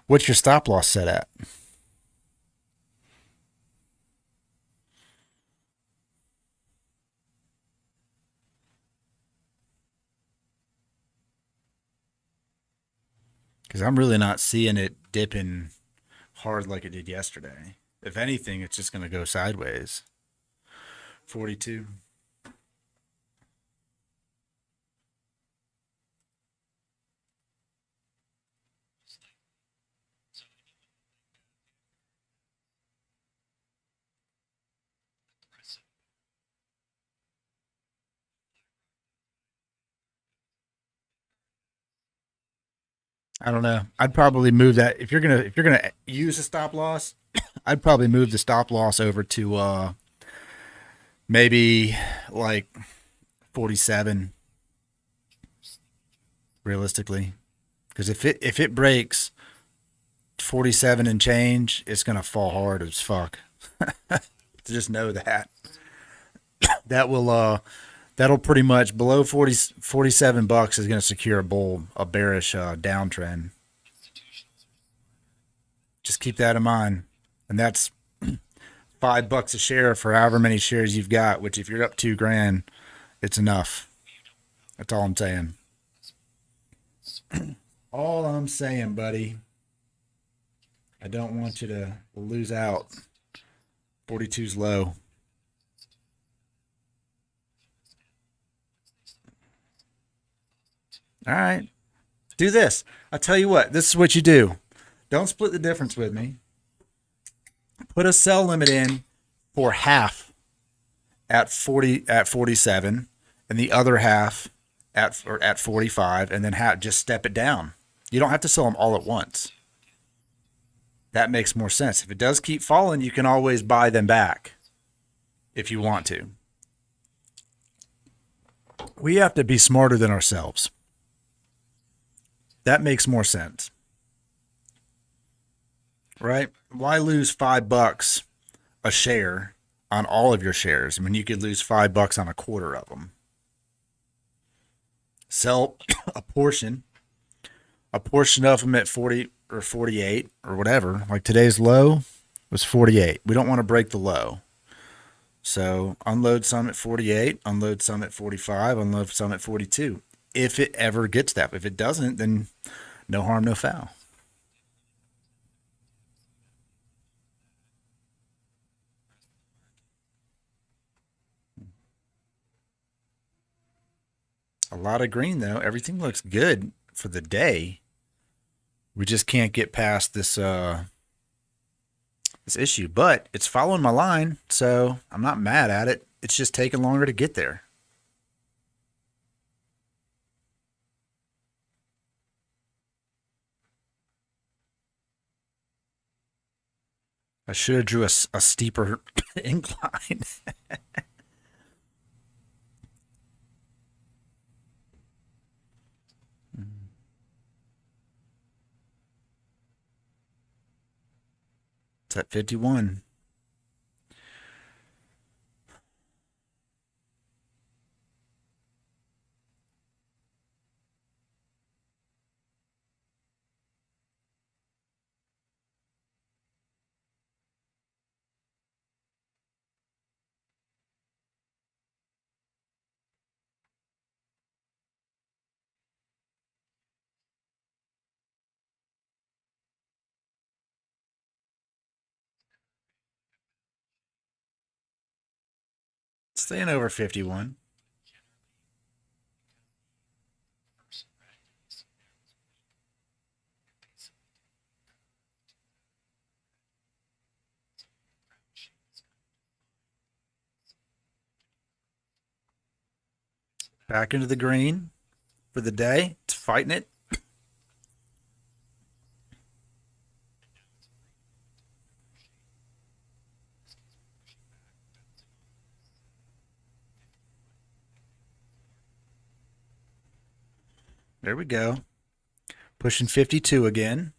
What's your stop loss set at? Because I'm really not seeing it dipping hard like it did yesterday. If anything, it's just going to go sideways. 42. I don't know. I'd probably move that if you're gonna use a stop loss. I'd probably move the stop loss over to maybe like 47 realistically. Because if it breaks 47 and change, it's gonna fall hard as fuck. Just know that that will that'll pretty much below 47 bucks is going to secure a bearish downtrend. Just keep that in mind, and that's $5 a share for however many shares you've got. Which if you're up 2 grand, it's enough. That's all I'm saying. All I'm saying, buddy. I don't want you to lose out. 42's low. All right. Do this. I'll tell you what. This is what you do. Don't split the difference with me. Put a sell limit in for half at 47 and the other half at 45 and then just step it down. You don't have to sell them all at once. That makes more sense. If it does keep falling, you can always buy them back if you want to. We have to be smarter than ourselves. That makes more sense. right? Why lose $5 a share on all of your shares? I mean, you could lose $5 on a quarter of them. Sell a portion of them at 40 or 48 or whatever. Like today's low was 48. We don't want to break the low. So unload some at 48, unload some at 45, unload some at 42. If it ever gets that. If it doesn't, then no harm, no foul. A lot of green though. Everything looks good for the day. We just can't get past this issue, but it's following my line, so I'm not mad at it. It's just taking longer to get there. I should have drew a steeper incline. It's at 51. Staying over 51. Back into the green for the day. It's fighting it. There we go. Pushing 52 again.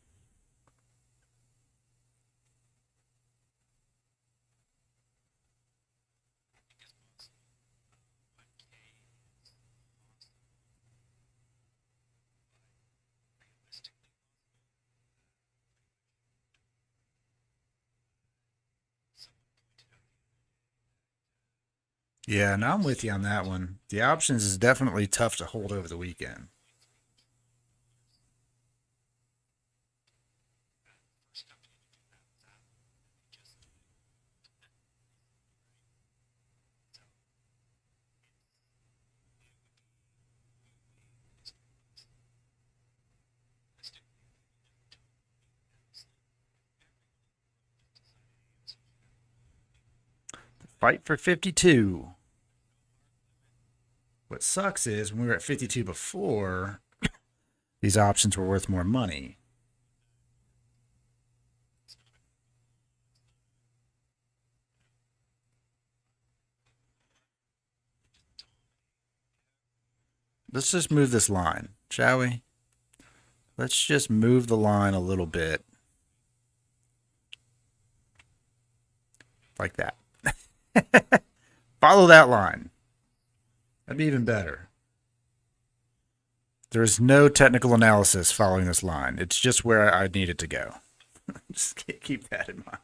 Yeah, now I'm with you on that one. The options is definitely tough to hold over the weekend. Fight for 52. What sucks is when we were at 52 before, these options were worth more money. Let's just move this line, shall we? Let's just move the line a little bit. Like that. Follow that line. That'd be even better. There's no technical analysis following this line. It's just where I need it to go. Just keep that in mind.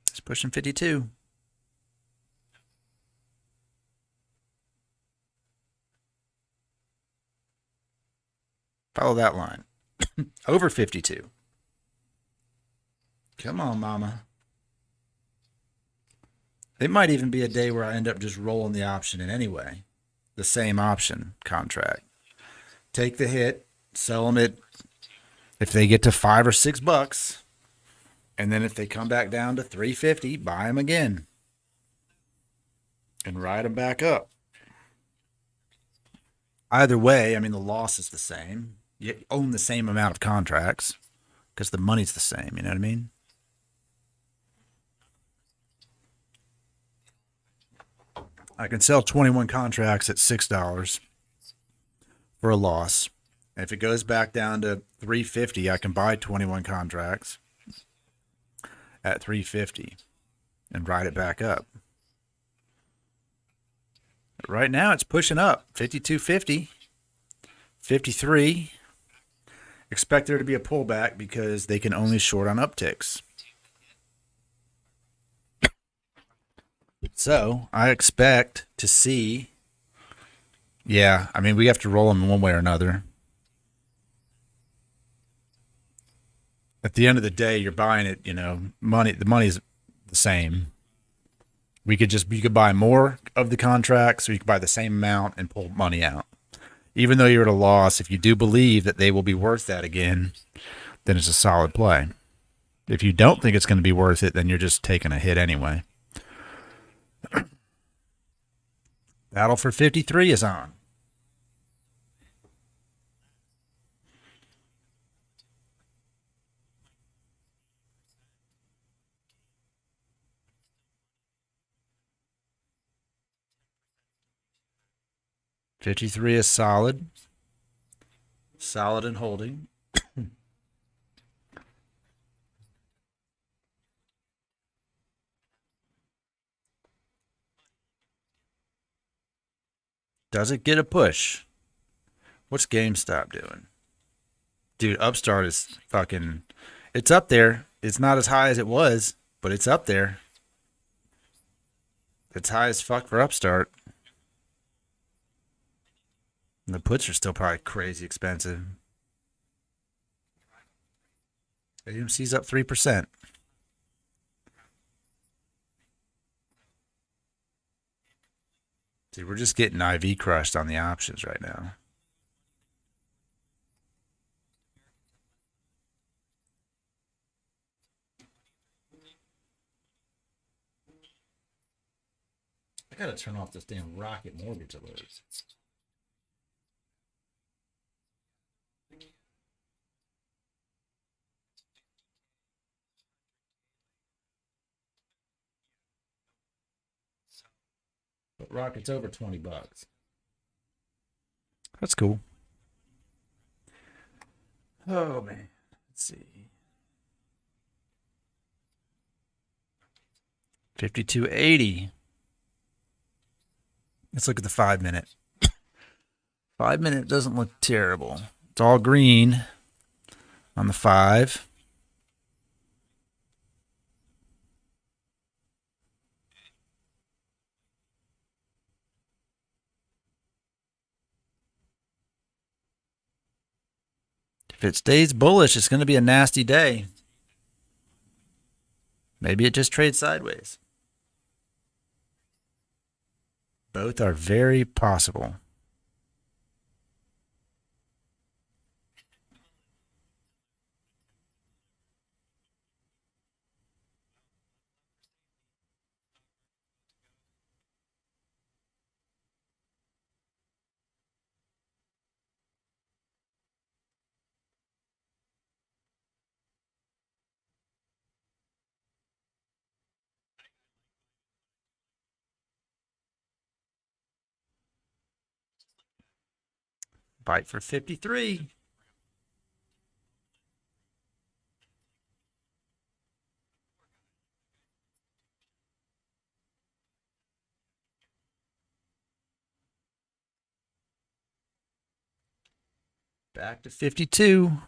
It's pushing 52. Follow that line. Over 52. Come on, mama. It might even be a day where I end up just rolling the option in anyway. The same option contract. Take the hit, sell them at if they get to $5 or $6, and then if they come back down to 350, buy them again and ride them back up. Either way, I mean the loss is the same. You own the same amount of contracts because the money's the same. You know what I mean? I can sell 21 contracts at $6 for a loss. And if it goes back down to 350, I can buy 21 contracts at 350 and ride it back up. Right now it's pushing up 52.50, 53. Expect there to be a pullback because they can only short on upticks. So I expect to see, yeah, I mean, we have to roll them in one way or another. At the end of the day, you're buying it, the money's the same. You could buy more of the contracts, or you could buy the same amount and pull money out. Even though you're at a loss, if you do believe that they will be worth that again, then it's a solid play. If you don't think it's going to be worth it, then you're just taking a hit anyway. Battle for 53 is on. $53 is solid. Solid and holding. Does it get a push? What's GameStop doing? Dude, Upstart is fucking... It's up there. It's not as high as it was, but it's up there. It's high as fuck for Upstart. And the puts are still probably crazy expensive. AMC's up 3%. See, we're just getting IV crushed on the options right now. I gotta turn off this damn Rocket Mortgage alerts. But Rocket's over $20. That's cool. Oh man, let's see. 52.80. Let's look at the 5-minute. 5-minute doesn't look terrible. It's all green on the 5. If it stays bullish, it's going to be a nasty day. Maybe it just trades sideways. Both are very possible. Bite for 53. Back to 52.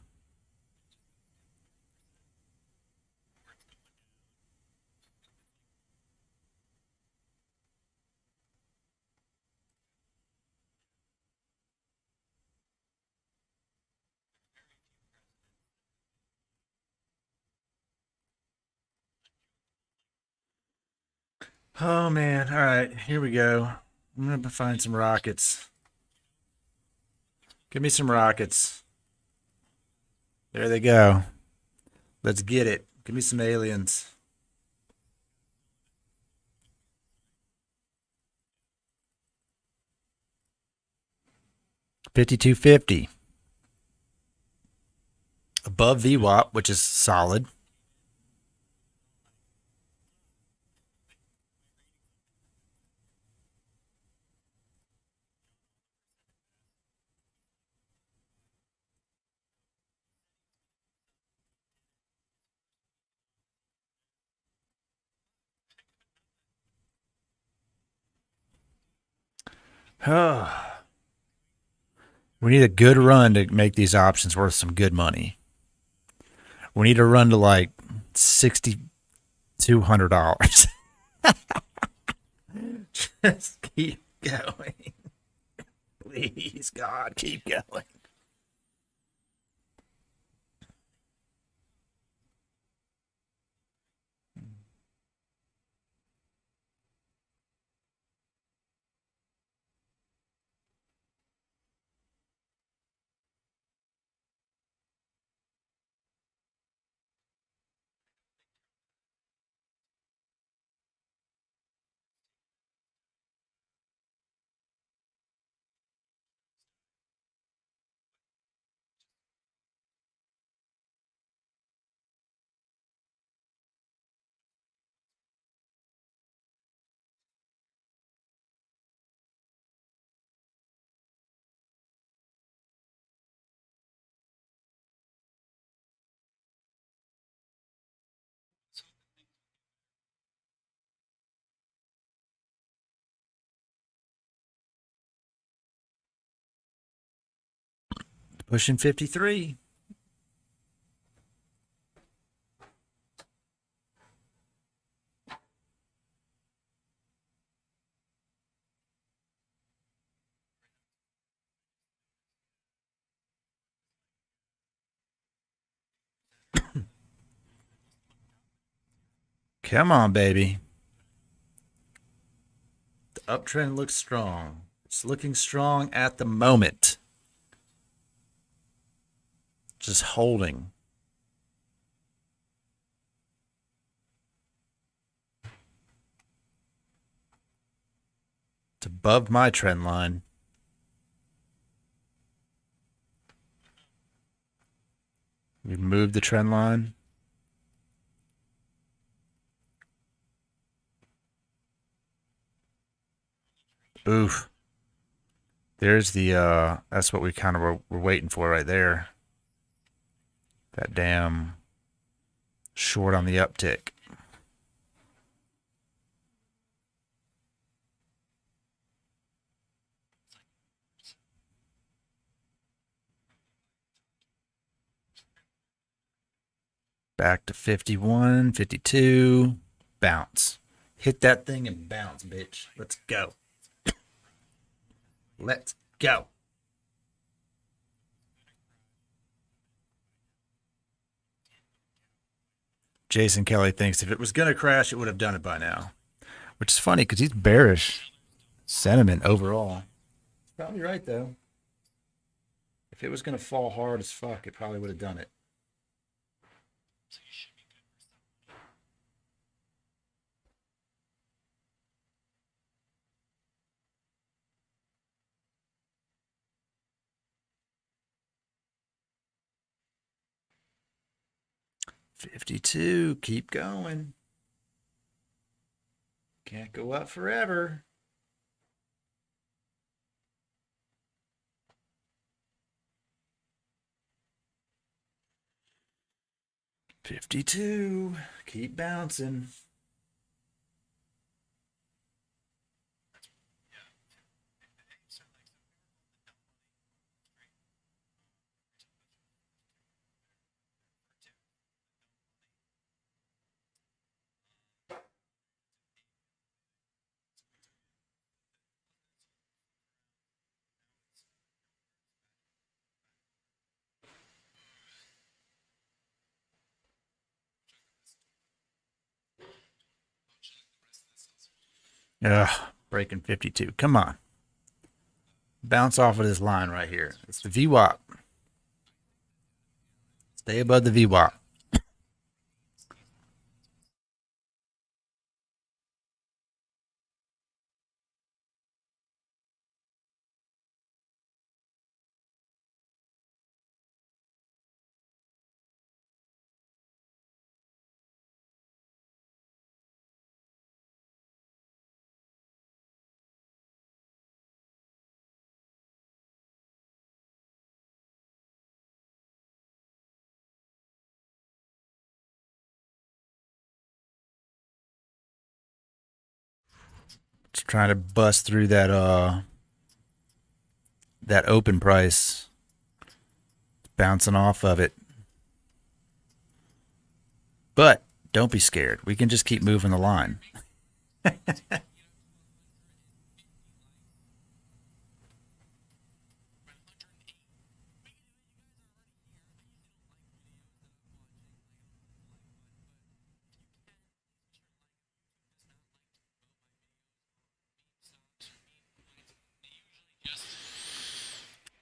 Oh man. All right, here we go. I'm going to find some rockets. Give me some rockets. There they go. Let's get it. Give me some aliens. $52.50. Above VWAP, which is solid. We need a good run to make these options worth some good money. We need a run to like $6,200. Just keep going. Please, God, keep going. Pushing 53. Come on, baby. The uptrend looks strong. It's looking strong at the moment. Just holding. It's above my trend line. We moved the trend line. Oof. There's the that's what we kind of were waiting for right there. That damn short on the uptick. Back to 51, 52. Bounce. Hit that thing and bounce, bitch. Let's go. Let's go. Jason Kelly thinks if it was going to crash, it would have done it by now. Which is funny because he's bearish sentiment overall. He's probably right, though. If it was going to fall hard as fuck, it probably would have done it. $52. Keep going. Can't go up forever. $52. Keep bouncing. Ugh, breaking 52. Come on. Bounce off of this line right here. It's the VWAP. Stay above the VWAP. Just trying to bust through that that open price bouncing off of it. But don't be scared. We can just keep moving the line.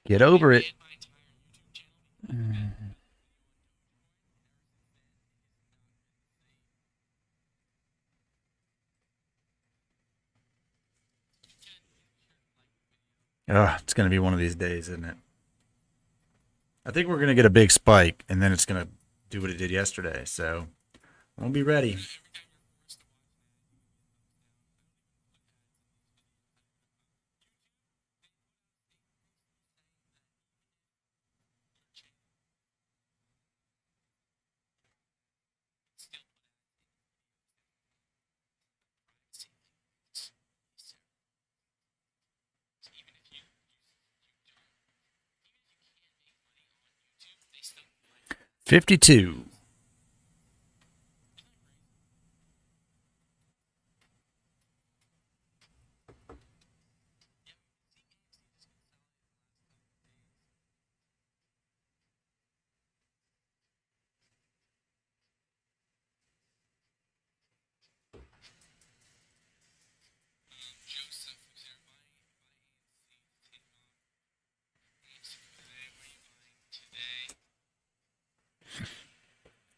Get over it. It's going to be one of these days, isn't it? I think we're going to get a big spike, and then it's going to do what it did yesterday. So we'll be ready. $52.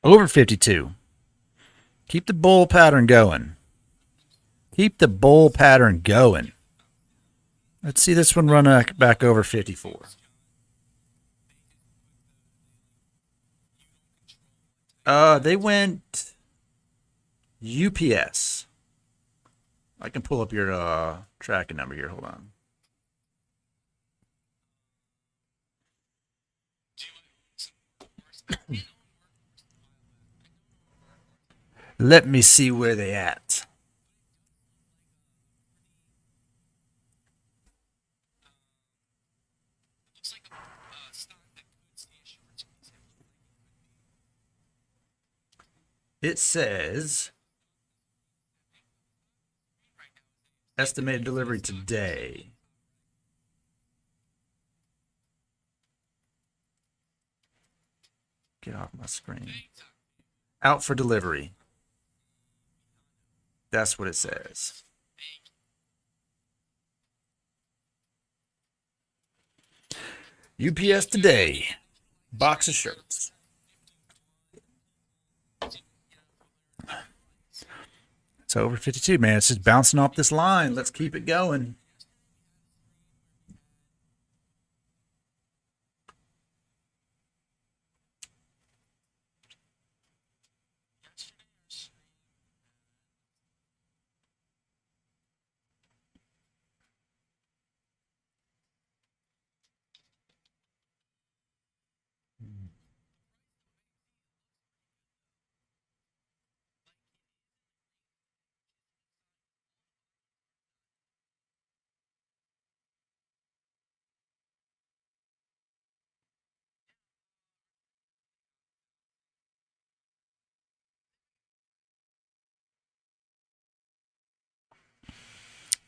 Over 52. Keep the bull pattern going. Keep the bull pattern going. Let's see this one run back over 54. They went UPS. I can pull up your tracking number here. Hold on. Let me see where they at. It says estimated delivery today. Get off my screen. Out for delivery. That's what it says. UPS today. Box of shirts. It's over 52, man. It's just bouncing off this line. Let's keep it going.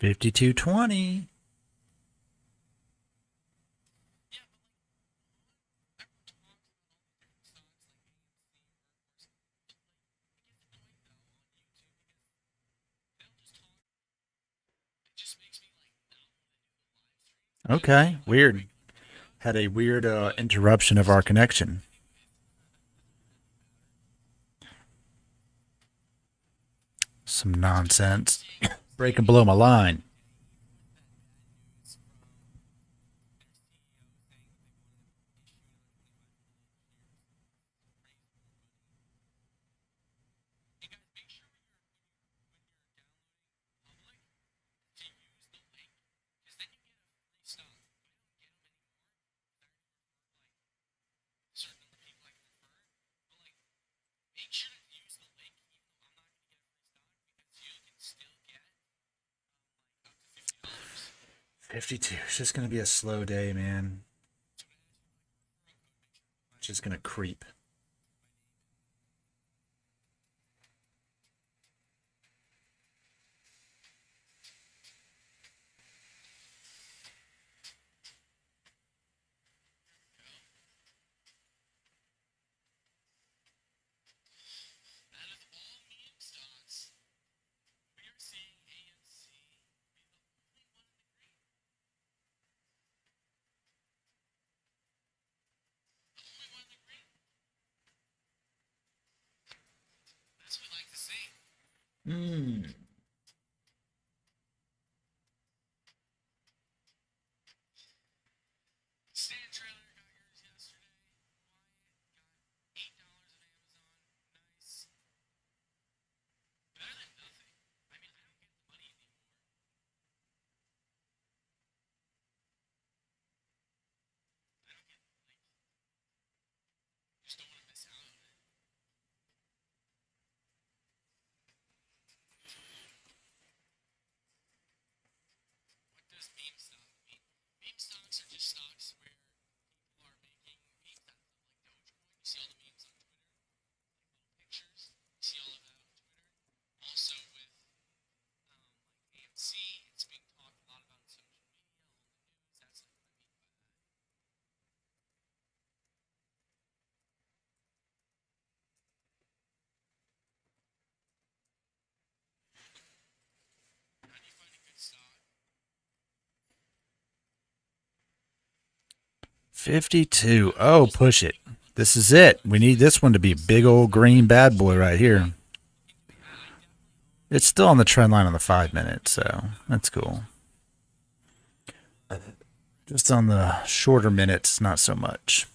$52.20. Okay, weird. Had a weird interruption of our connection. Some nonsense. Breaking below my line. 52. It's just going to be a slow day, man. It's just going to creep. Mm. $52. Oh, push it. This is it. We need this one to be big old green bad boy right here. It's still on the trend line on the 5 minute, so that's cool. Just on the shorter minutes, not so much.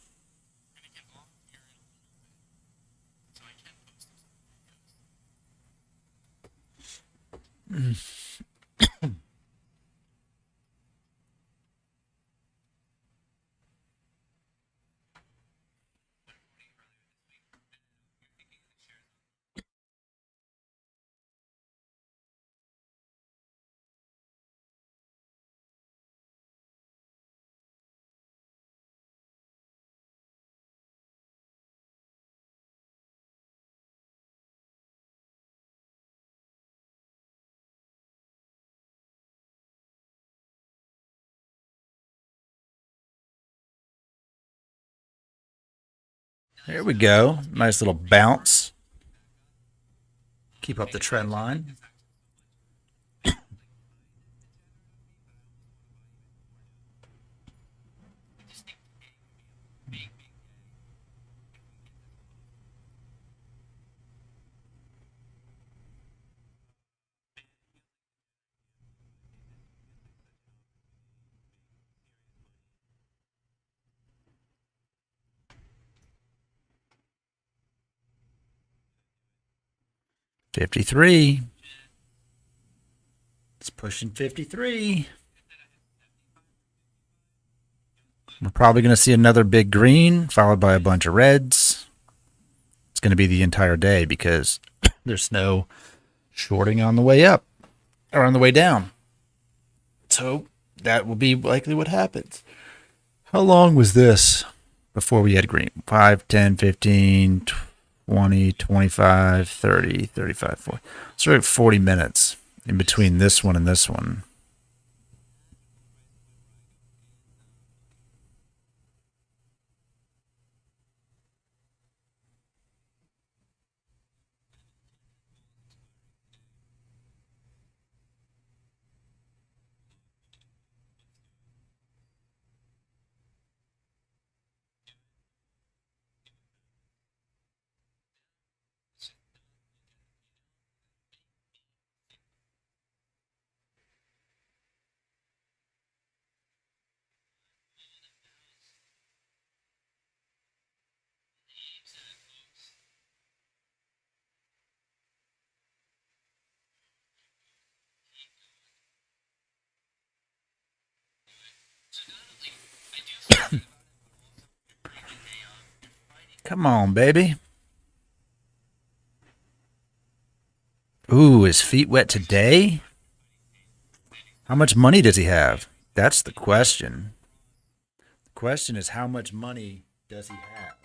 There we go. Nice little bounce. Keep up the trend line. $53. It's pushing 53. We're probably going to see another big green followed by a bunch of reds. It's going to be the entire day because there's no shorting on the way up or on the way down. So that will be likely what happens. How long was this before we had green? 5, 10, 15, 20, 25, 30, 35, 40. So 40 minutes in between this one and this one. Come on, baby. Ooh, his feet wet today? How much money does he have? That's the question. The question is, how much money does he have?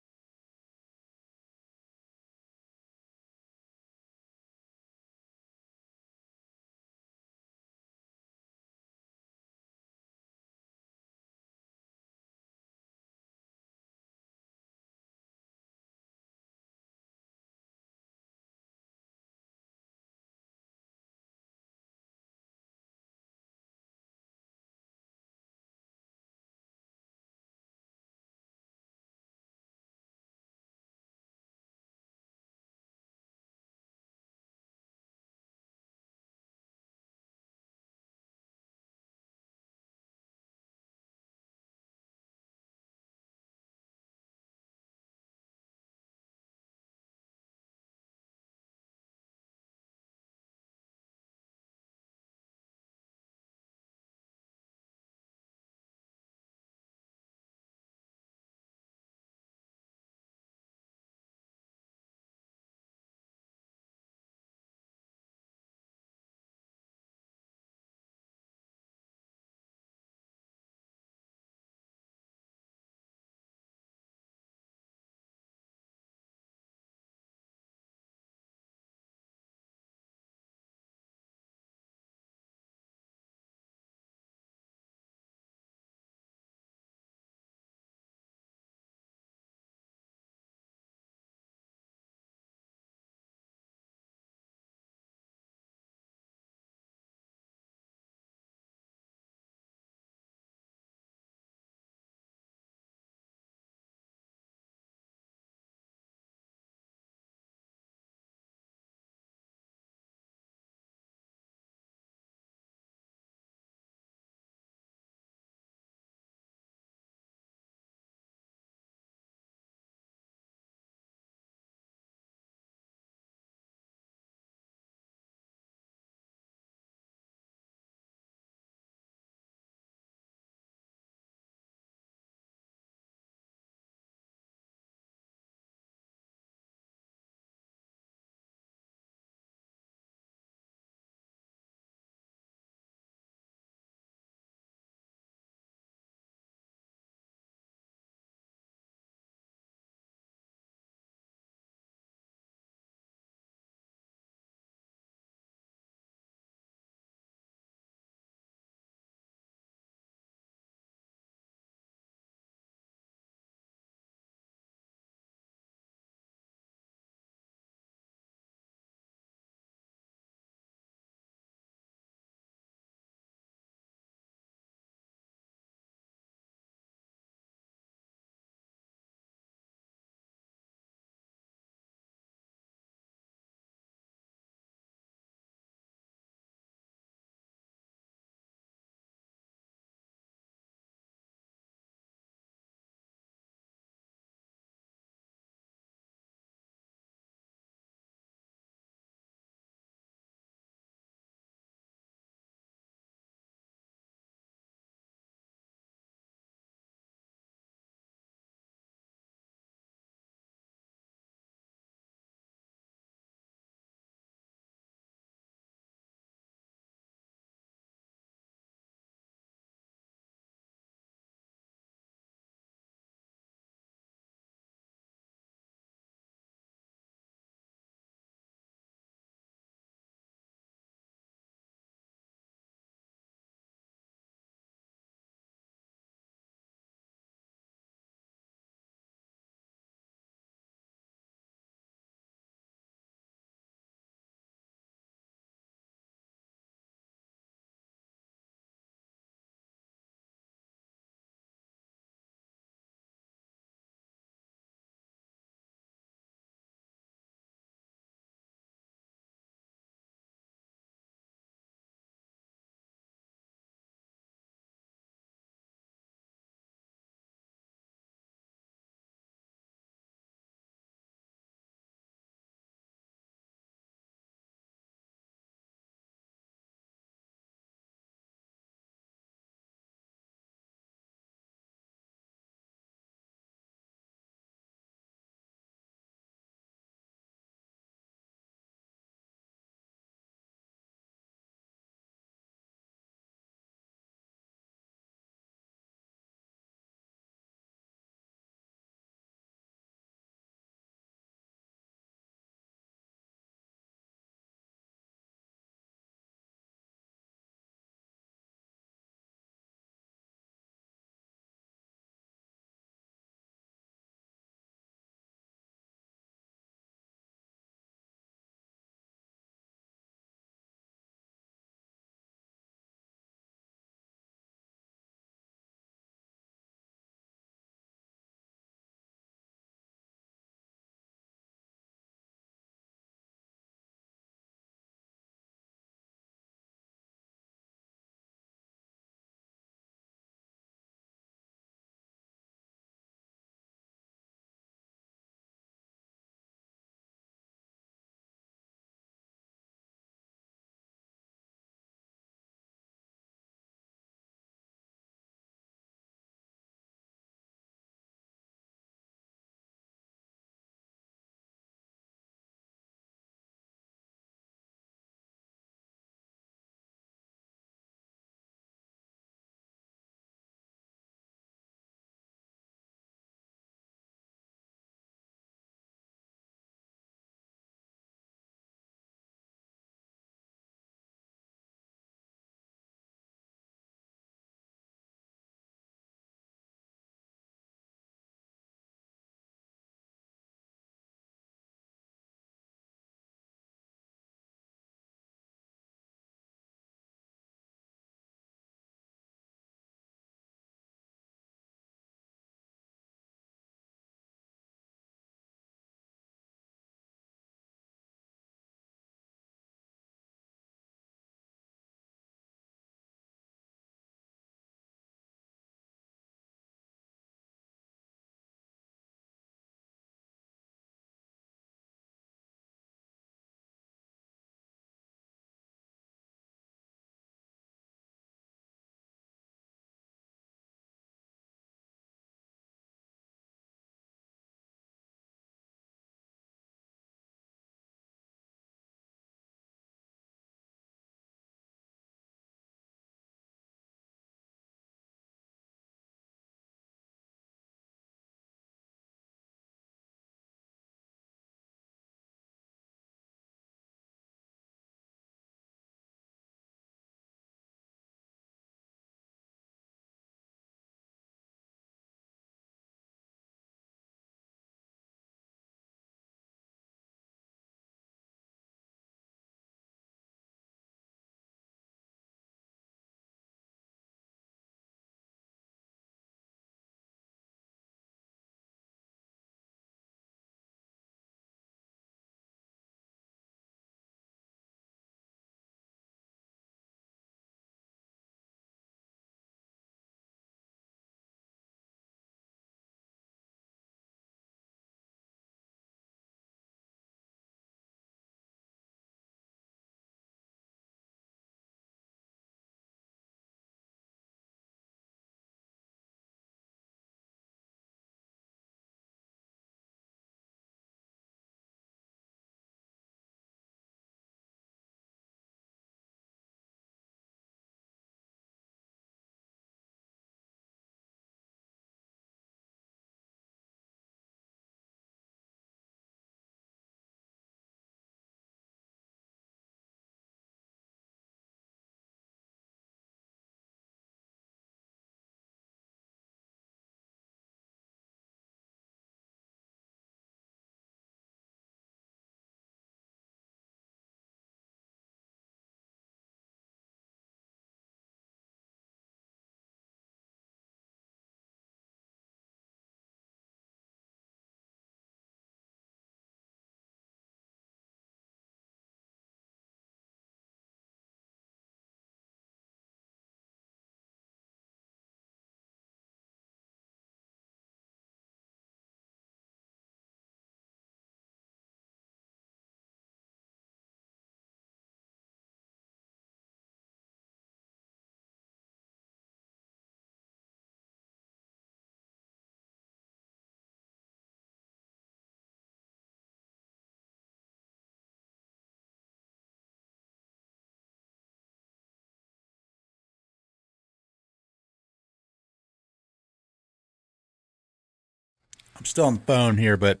I'm still on the phone here, but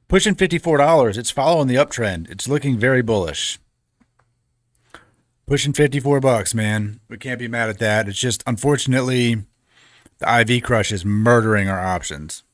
pushing $54. It's following the uptrend. It's looking very bullish. Pushing 54 bucks, man. We can't be mad at that. It's just unfortunately the IV crush is murdering our options.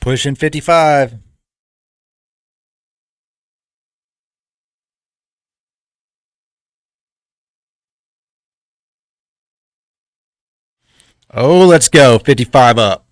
Pushing 55. Oh, let's go. 55 up.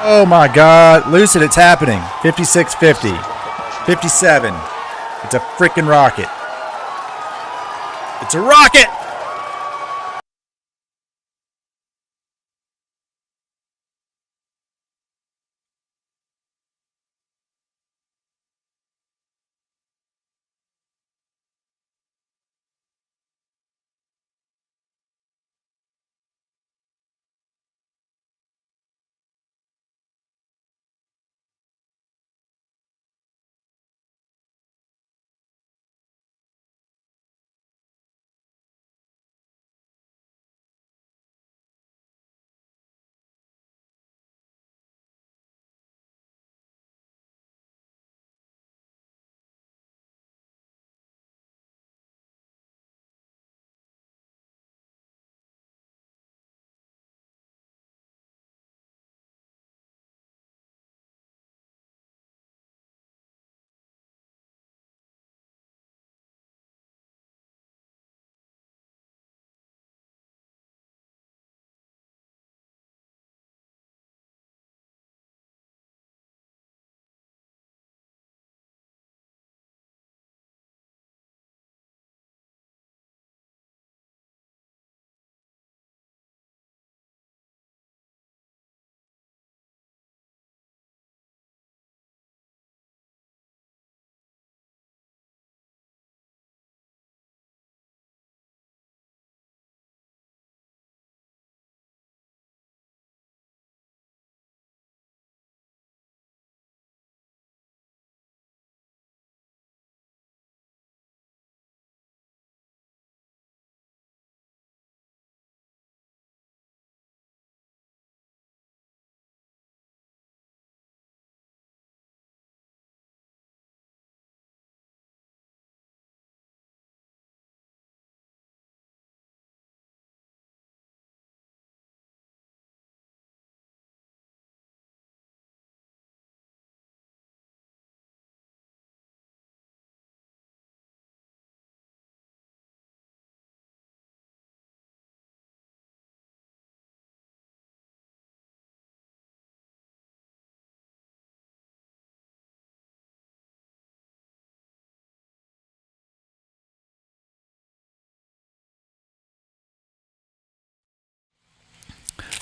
Oh my God. Lucid, it's happening. 5650. 57. It's a freaking rocket. It's a rocket!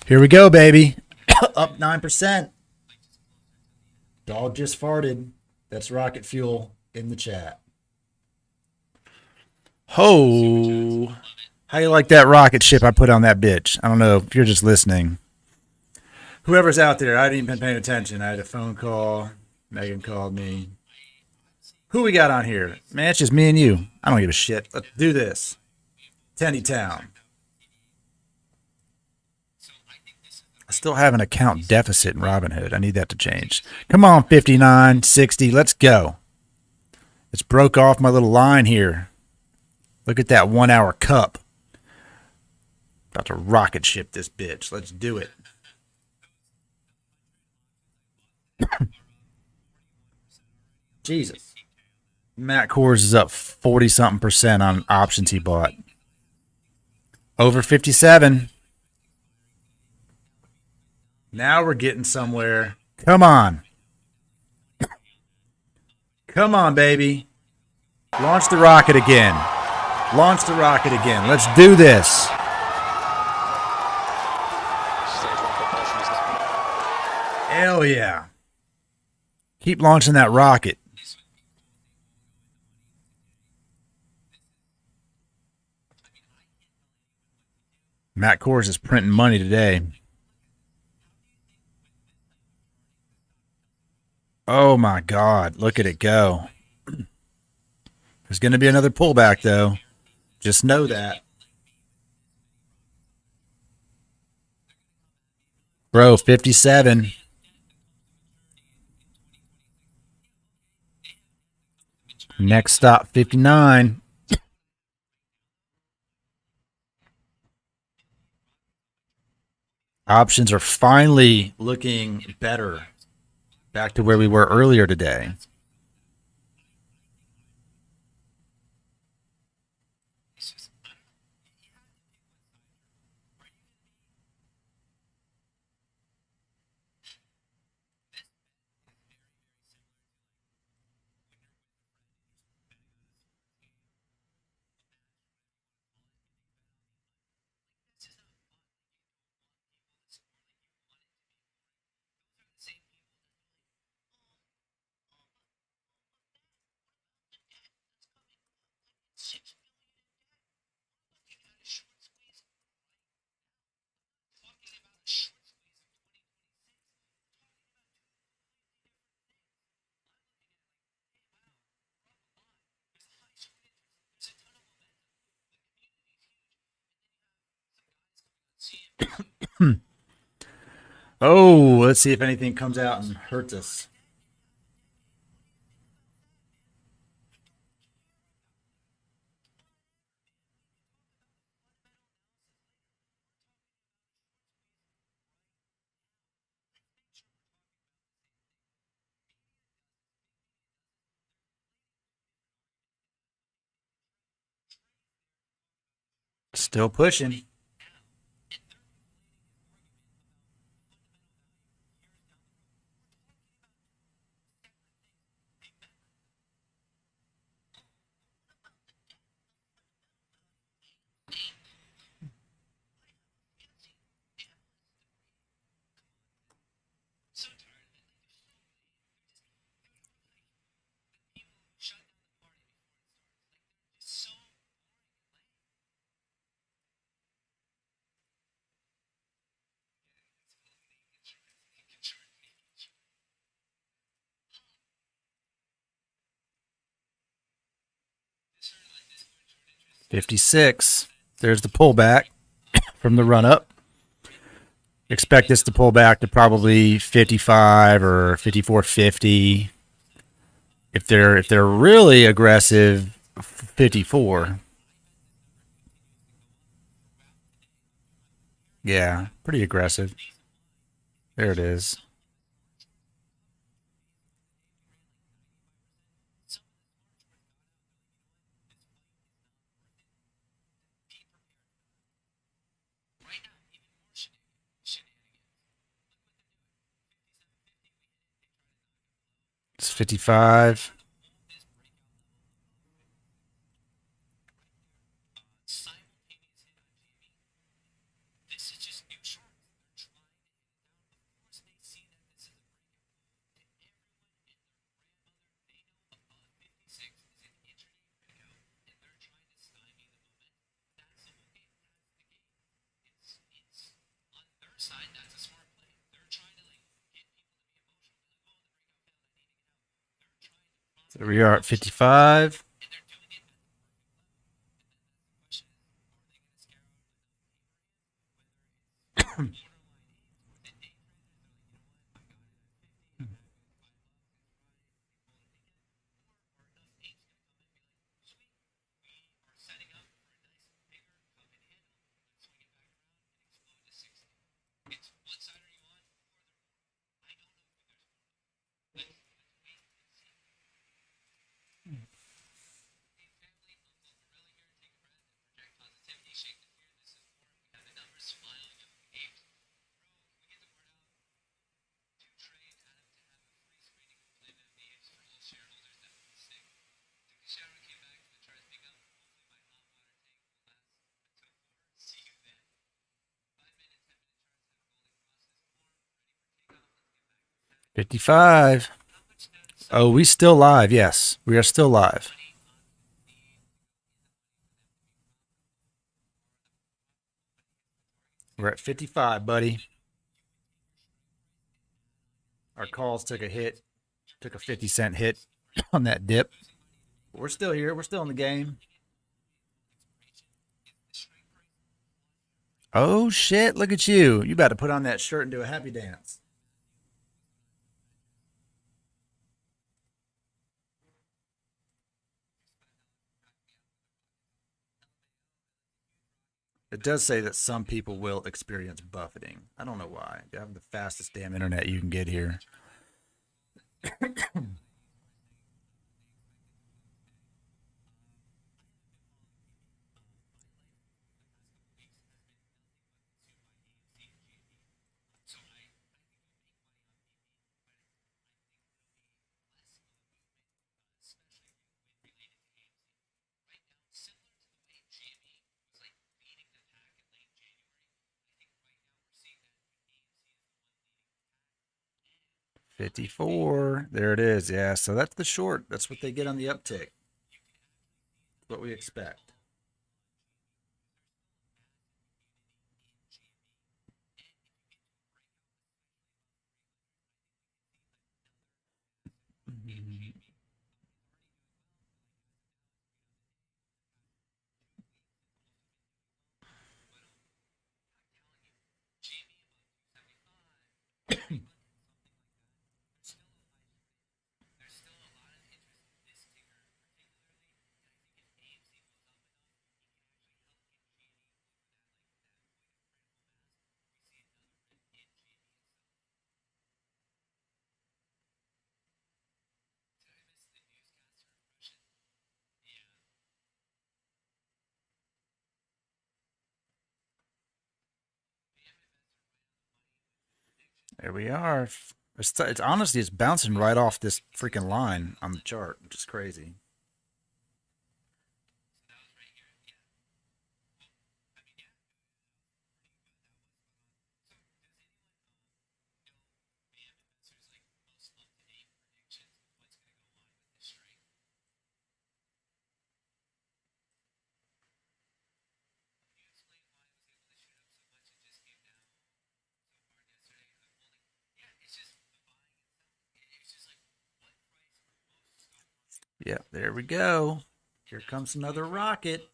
Here we go, baby. Up 9%. Dog just farted. That's rocket fuel in the chat. Ho. How you like that rocket ship I put on that bitch? I don't know if you're just listening. Whoever's out there, I hadn't even been paying attention. I had a phone call. Megan called me. Who we got on here? Man, it's just me and you. I don't give a shit. Let's do this. Tenny Town. I still have an account deficit in Robinhood. I need that to change. Come on, 59, 60. Let's go. It's broke off my little line here. Look at that 1 hour cup. About to rocket ship this bitch. Let's do it. Jesus. Matt Kors is up 40 something percent on options he bought. Over 57. Now we're getting somewhere. Come on. Come on, baby. Launch the rocket again. Launch the rocket again. Let's do this. Hell yeah. Keep launching that rocket. Matt Kors is printing money today. Oh my God. Look at it go. There's going to be another pullback, though. Just know that. Bro, 57. Next stop, 59. Options are finally looking better. Back to where we were earlier today. Oh, let's see if anything comes out and hurts us. Still pushing. $56. There's the pullback from the run up. Expect this to pull back to probably 55 or 54.50. If they're really aggressive, 54. Yeah, pretty aggressive. There it is. It's 55. So we are at 55. $55. Oh, we still live. Yes, we are still live. We're at 55, buddy. Our calls took a hit, took a 50-cent hit on that dip. We're still here. We're still in the game. Oh, shit. Look at you. You about to put on that shirt and do a happy dance. It does say that some people will experience buffeting. I don't know why. You have the fastest damn internet you can get here. 54. There it is. Yeah. So that's the short. That's what they get on the uptick. What we expect. There we are. It's honestly, it's bouncing right off this freaking line on the chart, which is crazy. Yeah, there we go. Here comes another rocket.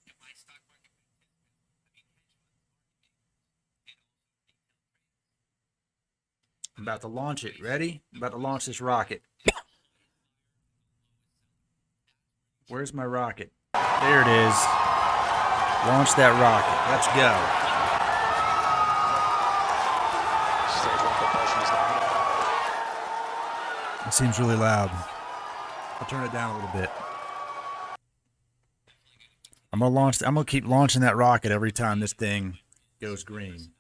I'm about to launch it. Ready? I'm about to launch this rocket. Where's my rocket? There it is. Launch that rocket. Let's go. It seems really loud. I'll turn it down a little bit. I'm gonna keep launching that rocket every time this thing goes green.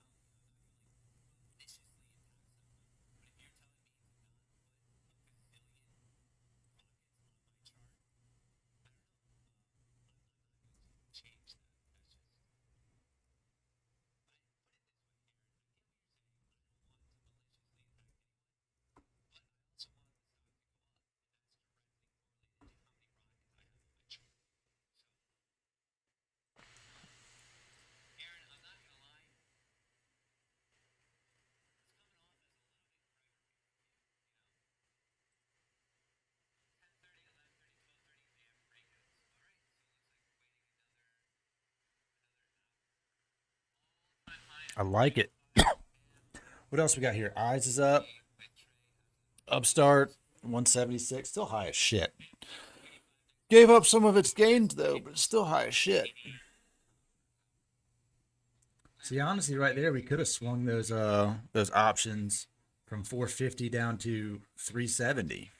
I like it. What else we got here? Eyes is up. Upstart 176, still high as shit. Gave up some of its gains though, but it's still high as shit. See, honestly, right there, we could have swung those options from 450 down to 370.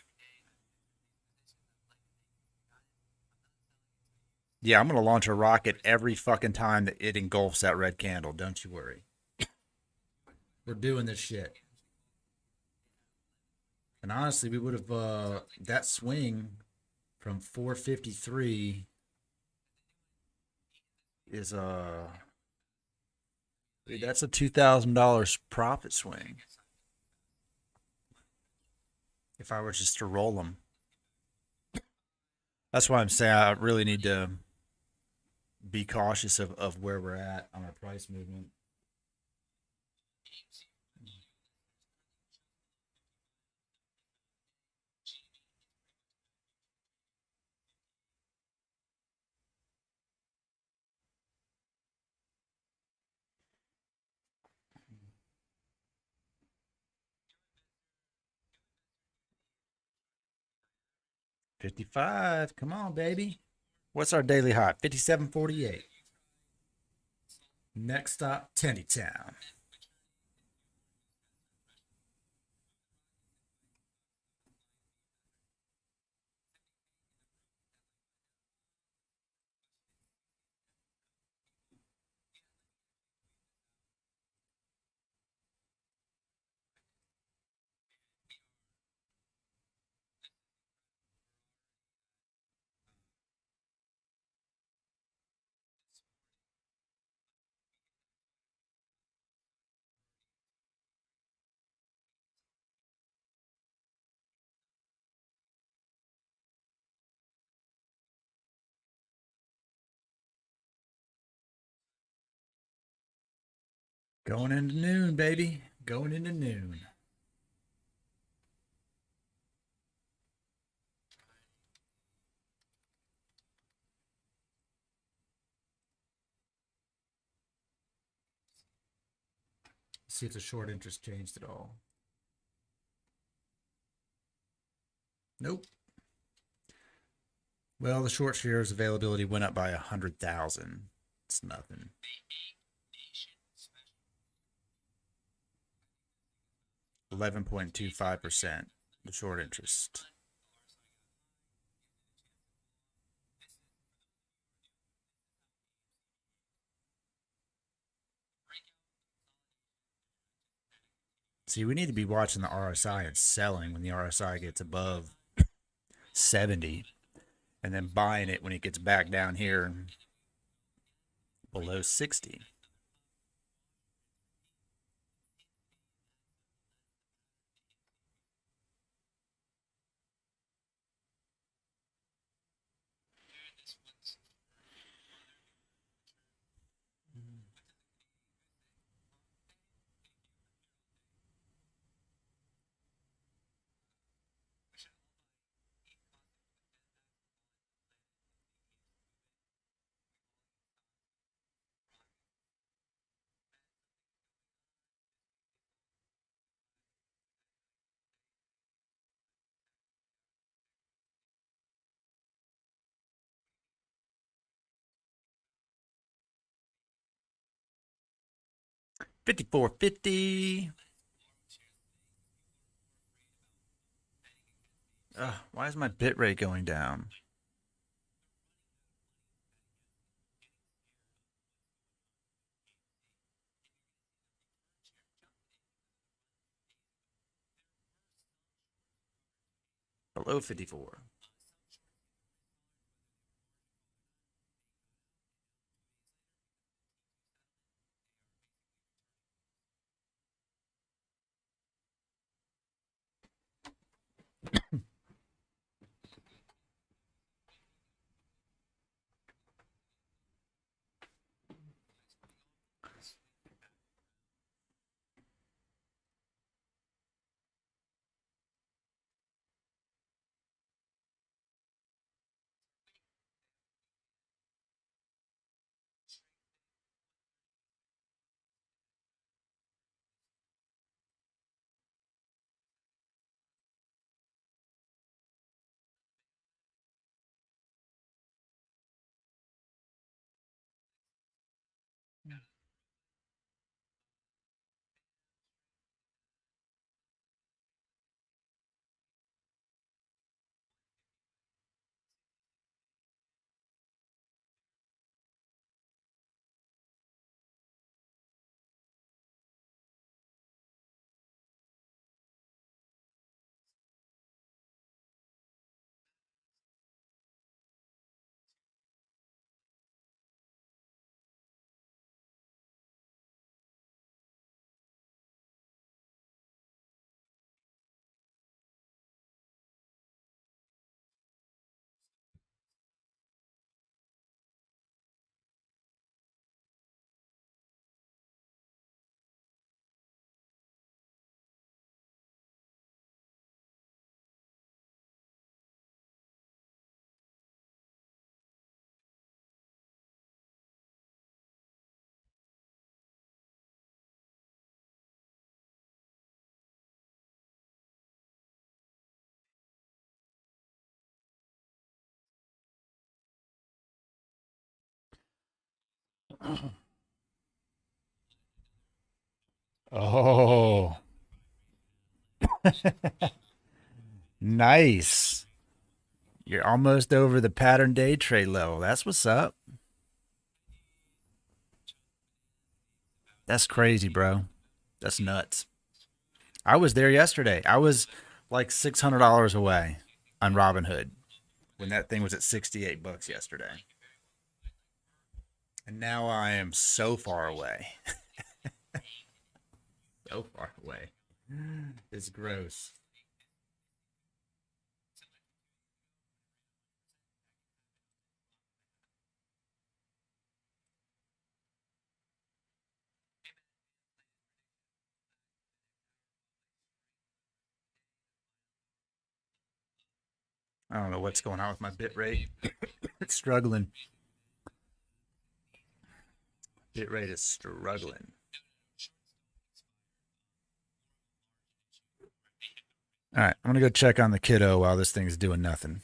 Yeah, I'm gonna launch a rocket every fucking time that it engulfs that red candle. Don't you worry. We're doing this shit. And honestly, we would have that swing from 453 is that's a $2,000 profit swing. If I were just to roll them. That's why I'm saying I really need to be cautious of where we're at on our price movement. $55. Come on, baby. What's our daily high? 57.48. Next stop, Tennytown. Going into noon, baby. Going into noon. Let's see if the short interest changed at all. Nope. Well, the short shares availability went up by 100,000. It's nothing. 11.25%. The short interest. See, we need to be watching the RSI and selling when the RSI gets above 70 and then buying it when it gets back down here below 60. $54.50. Why is my bit rate going down? Below 54. Oh, nice. You're almost over the pattern day trade level. That's what's up. That's crazy, bro. That's nuts. I was there yesterday. I was like $600 away on Robinhood when that thing was at 68 bucks yesterday. And now I am so far away. So far away. It's gross. I don't know what's going on with my bit rate. It's struggling. Bit rate is struggling. All right, I'm gonna go check on the kiddo while this thing's doing nothing.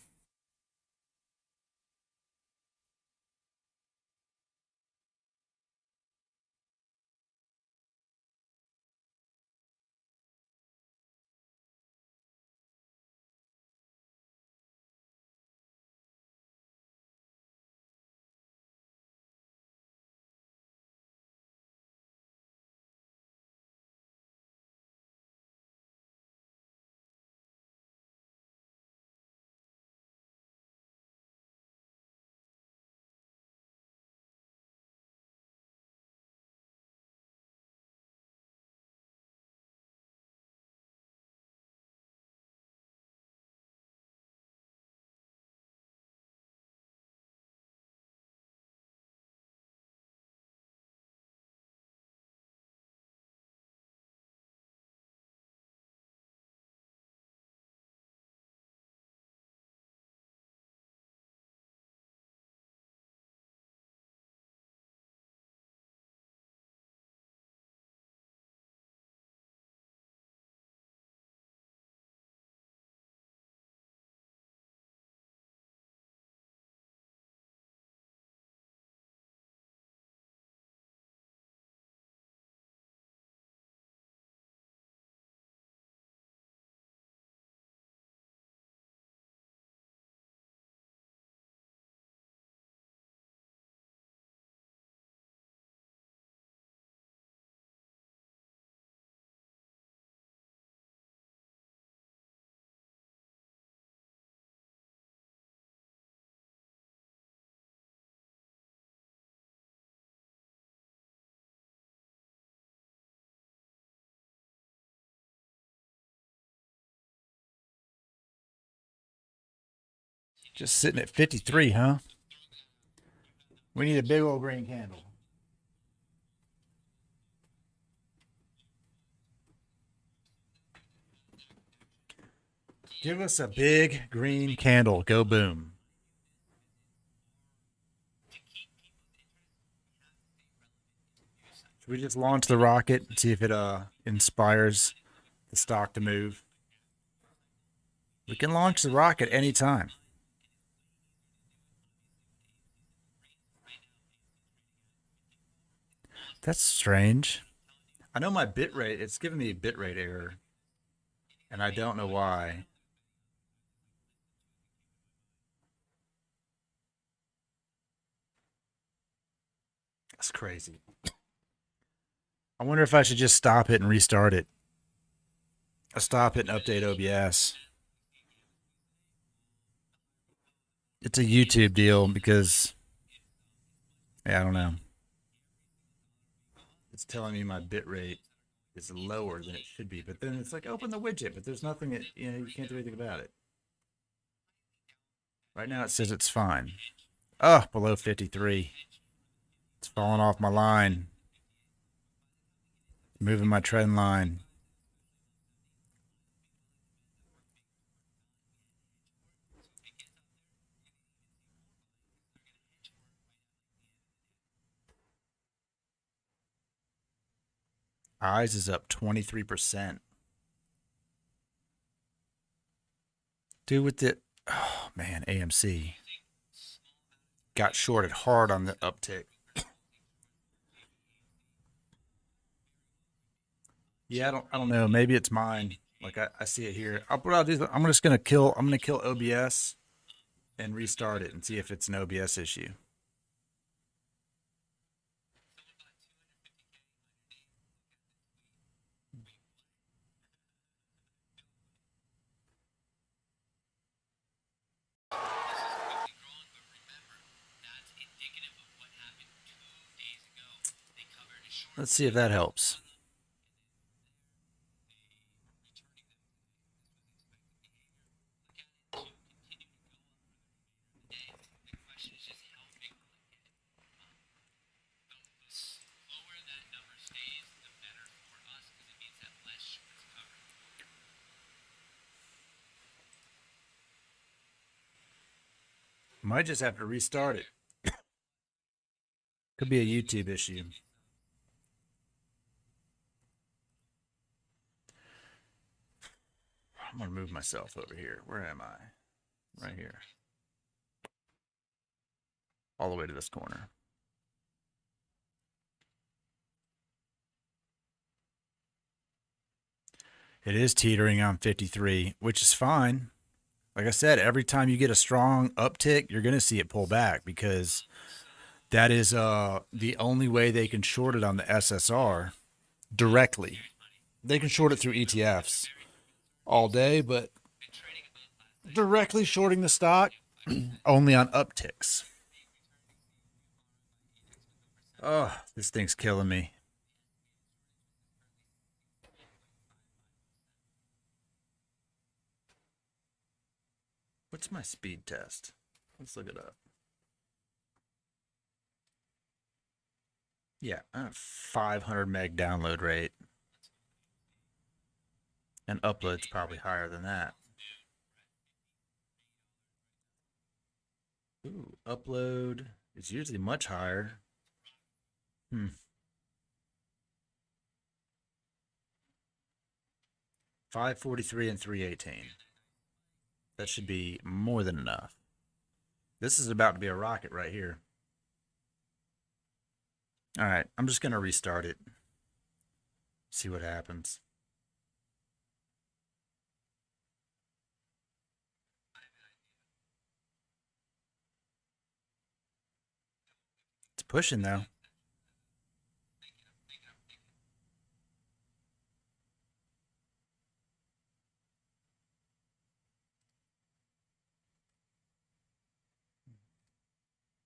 Just sitting at 53, huh? We need a big old green candle. Give us a big green candle. Go boom. Should we just launch the rocket and see if it inspires the stock to move? We can launch the rocket anytime. That's strange. I know my bit rate, it's giving me a bit rate error, and I don't know why. That's crazy. I wonder if I should just stop it and restart it. I stop it and update OBS. It's a YouTube deal because, yeah, I don't know. It's telling me my bit rate is lower than it should be, but then it's like open the widget, but there's nothing that you can't do anything about it. Right now it says it's fine. Oh, below 53. It's falling off my line. Moving my trend line. Eyes is up 23%. Dude, with the, oh man, AMC got shorted hard on the uptick. Yeah, I don't know. Maybe it's mine. Like I see it here. What I'll do is I'm just gonna kill. I'm gonna kill OBS and restart it and see if it's an OBS issue. Let's see if that helps. Might just have to restart it. Could be a YouTube issue. I'm gonna move myself over here. Where am I? Right here. All the way to this corner. It is teetering on 53, which is fine. Like I said, every time you get a strong uptick, you're going to see it pull back because that is the only way they can short it on the SSR directly. They can short it through ETFs all day, but directly shorting the stock only on upticks. Oh, this thing's killing me. What's my speed test? Let's look it up. Yeah, 500 meg download rate. And upload's probably higher than that. Ooh, upload is usually much higher. 543 and 318. That should be more than enough. This is about to be a rocket right here. All right, I'm just going to restart it. See what happens. It's pushing though.